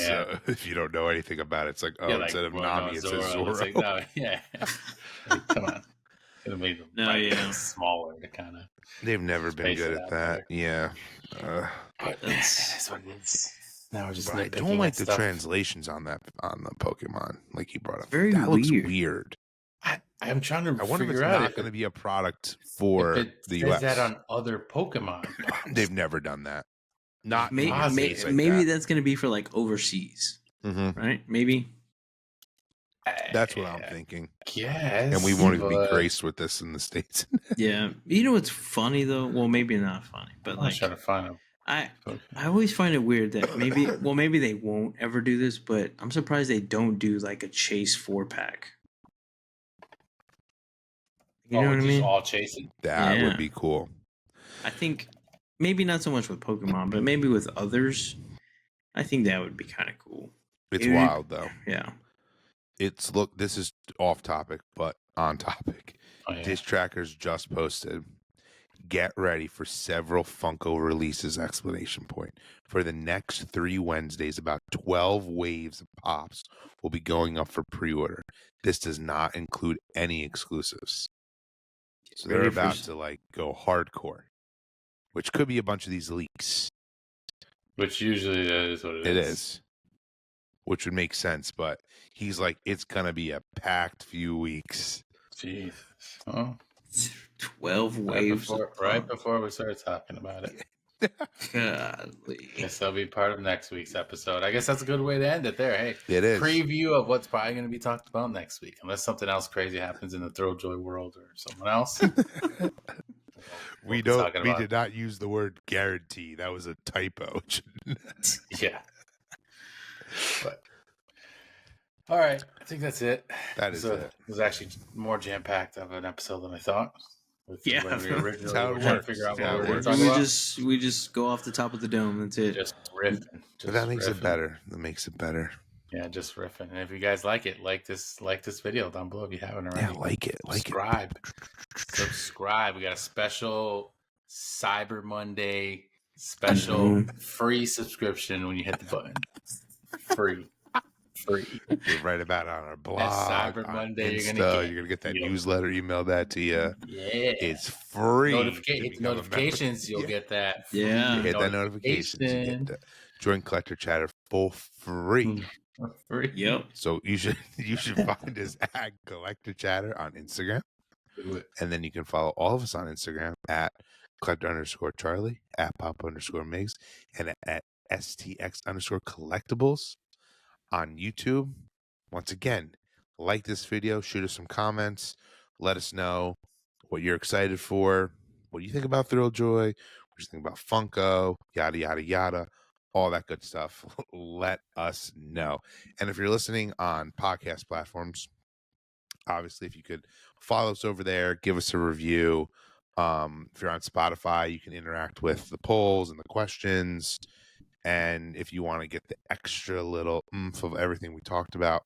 if you don't know anything about it, it's like, instead of Nami, it says Zoro. Like, no, like, come on. Could have made them smaller to kind of. They've never been good at that. There. Yeah. But that's what it is. Now we're just I don't like the translations on the Pokemon, like you brought up. That looks weird. I'm trying to I wonder if it's not going to be a product for the US. That on other Pokemon. They've never done that. Not maybe that's going to be for like overseas, right? Maybe. That's what I'm thinking. Yes. And we won't even be graced with this in the States. Yeah. You know what's funny though? Well, maybe not funny, but I'm trying to find them. I always find it weird that maybe they won't ever do this, but I'm surprised they don't do like a Chase 4-pack. You know what I mean? All chasing. That would be cool. I think maybe not so much with Pokemon, but maybe with others. I think that would be kind of cool. It's wild though. Yeah. This is off topic, but on topic. Disc Trackers just posted. Get ready for several Funko releases! ! For the next 3 Wednesdays, about 12 waves of pops will be going up for pre-order. This does not include any exclusives. So they're about to go hardcore, which could be a bunch of these leaks. Which usually is what it is. It is. Which would make sense, but he's like, it's going to be a packed few weeks. Jesus. Oh. 12 waves. Right before we started talking about it. Golly. Guess that'll be part of next week's episode. I guess that's a good way to end it there. Hey, it is. Preview of what's probably going to be talked about next week, unless something else crazy happens in the Thrilljoy world or someone else. We did not use the word guarantee. That was a typo. Yeah. But all right, I think that's it. That is it. It was actually more jam-packed of an episode than I thought. Yeah, we originally were trying to figure out what we were talking about. We just go off the top of the dome. That's it. Just riffing. But that makes it better. That makes it better. Yeah, just riffing. And if you guys like it, like this video down below if you haven't already. Yeah, like it. Subscribe. We got a special Cyber Monday special free subscription when you hit the button. Free. We write about it on our blog. Cyber Monday, you're gonna get that newsletter emailed that to you. Yeah, it's free. Notifications, you'll get that. Yeah, you hit that notifications. You get that. Join Collector Chatter for free. Yep. So you should find us at Collector Chatter on Instagram, and then you can follow all of us on Instagram at Collector_Charlie, at Pop_Migs, and at STX_Collectibles. On YouTube. Once again, like this video, shoot us some comments, let us know what you're excited for, what do you think about Thrilljoy, what you think about Funko, yada yada yada, all that good stuff. Let us know. And if you're listening on podcast platforms, obviously, if you could follow us over there, give us a review. If you're on Spotify, you can interact with the polls and the questions. And if you want to get the extra little oomph of everything we talked about,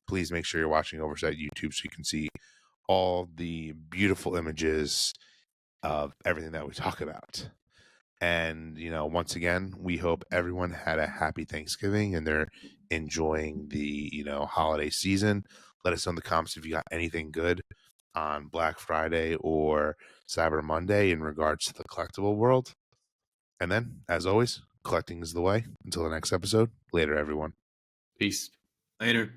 please make sure you're watching over at YouTube so you can see all the beautiful images of everything that we talk about. And, once again, we hope everyone had a happy Thanksgiving and they're enjoying the, holiday season. Let us know in the comments if you got anything good on Black Friday or Cyber Monday in regards to the collectible world. And then, as always, collecting is the way. Until the next episode, later, everyone. Peace. Later.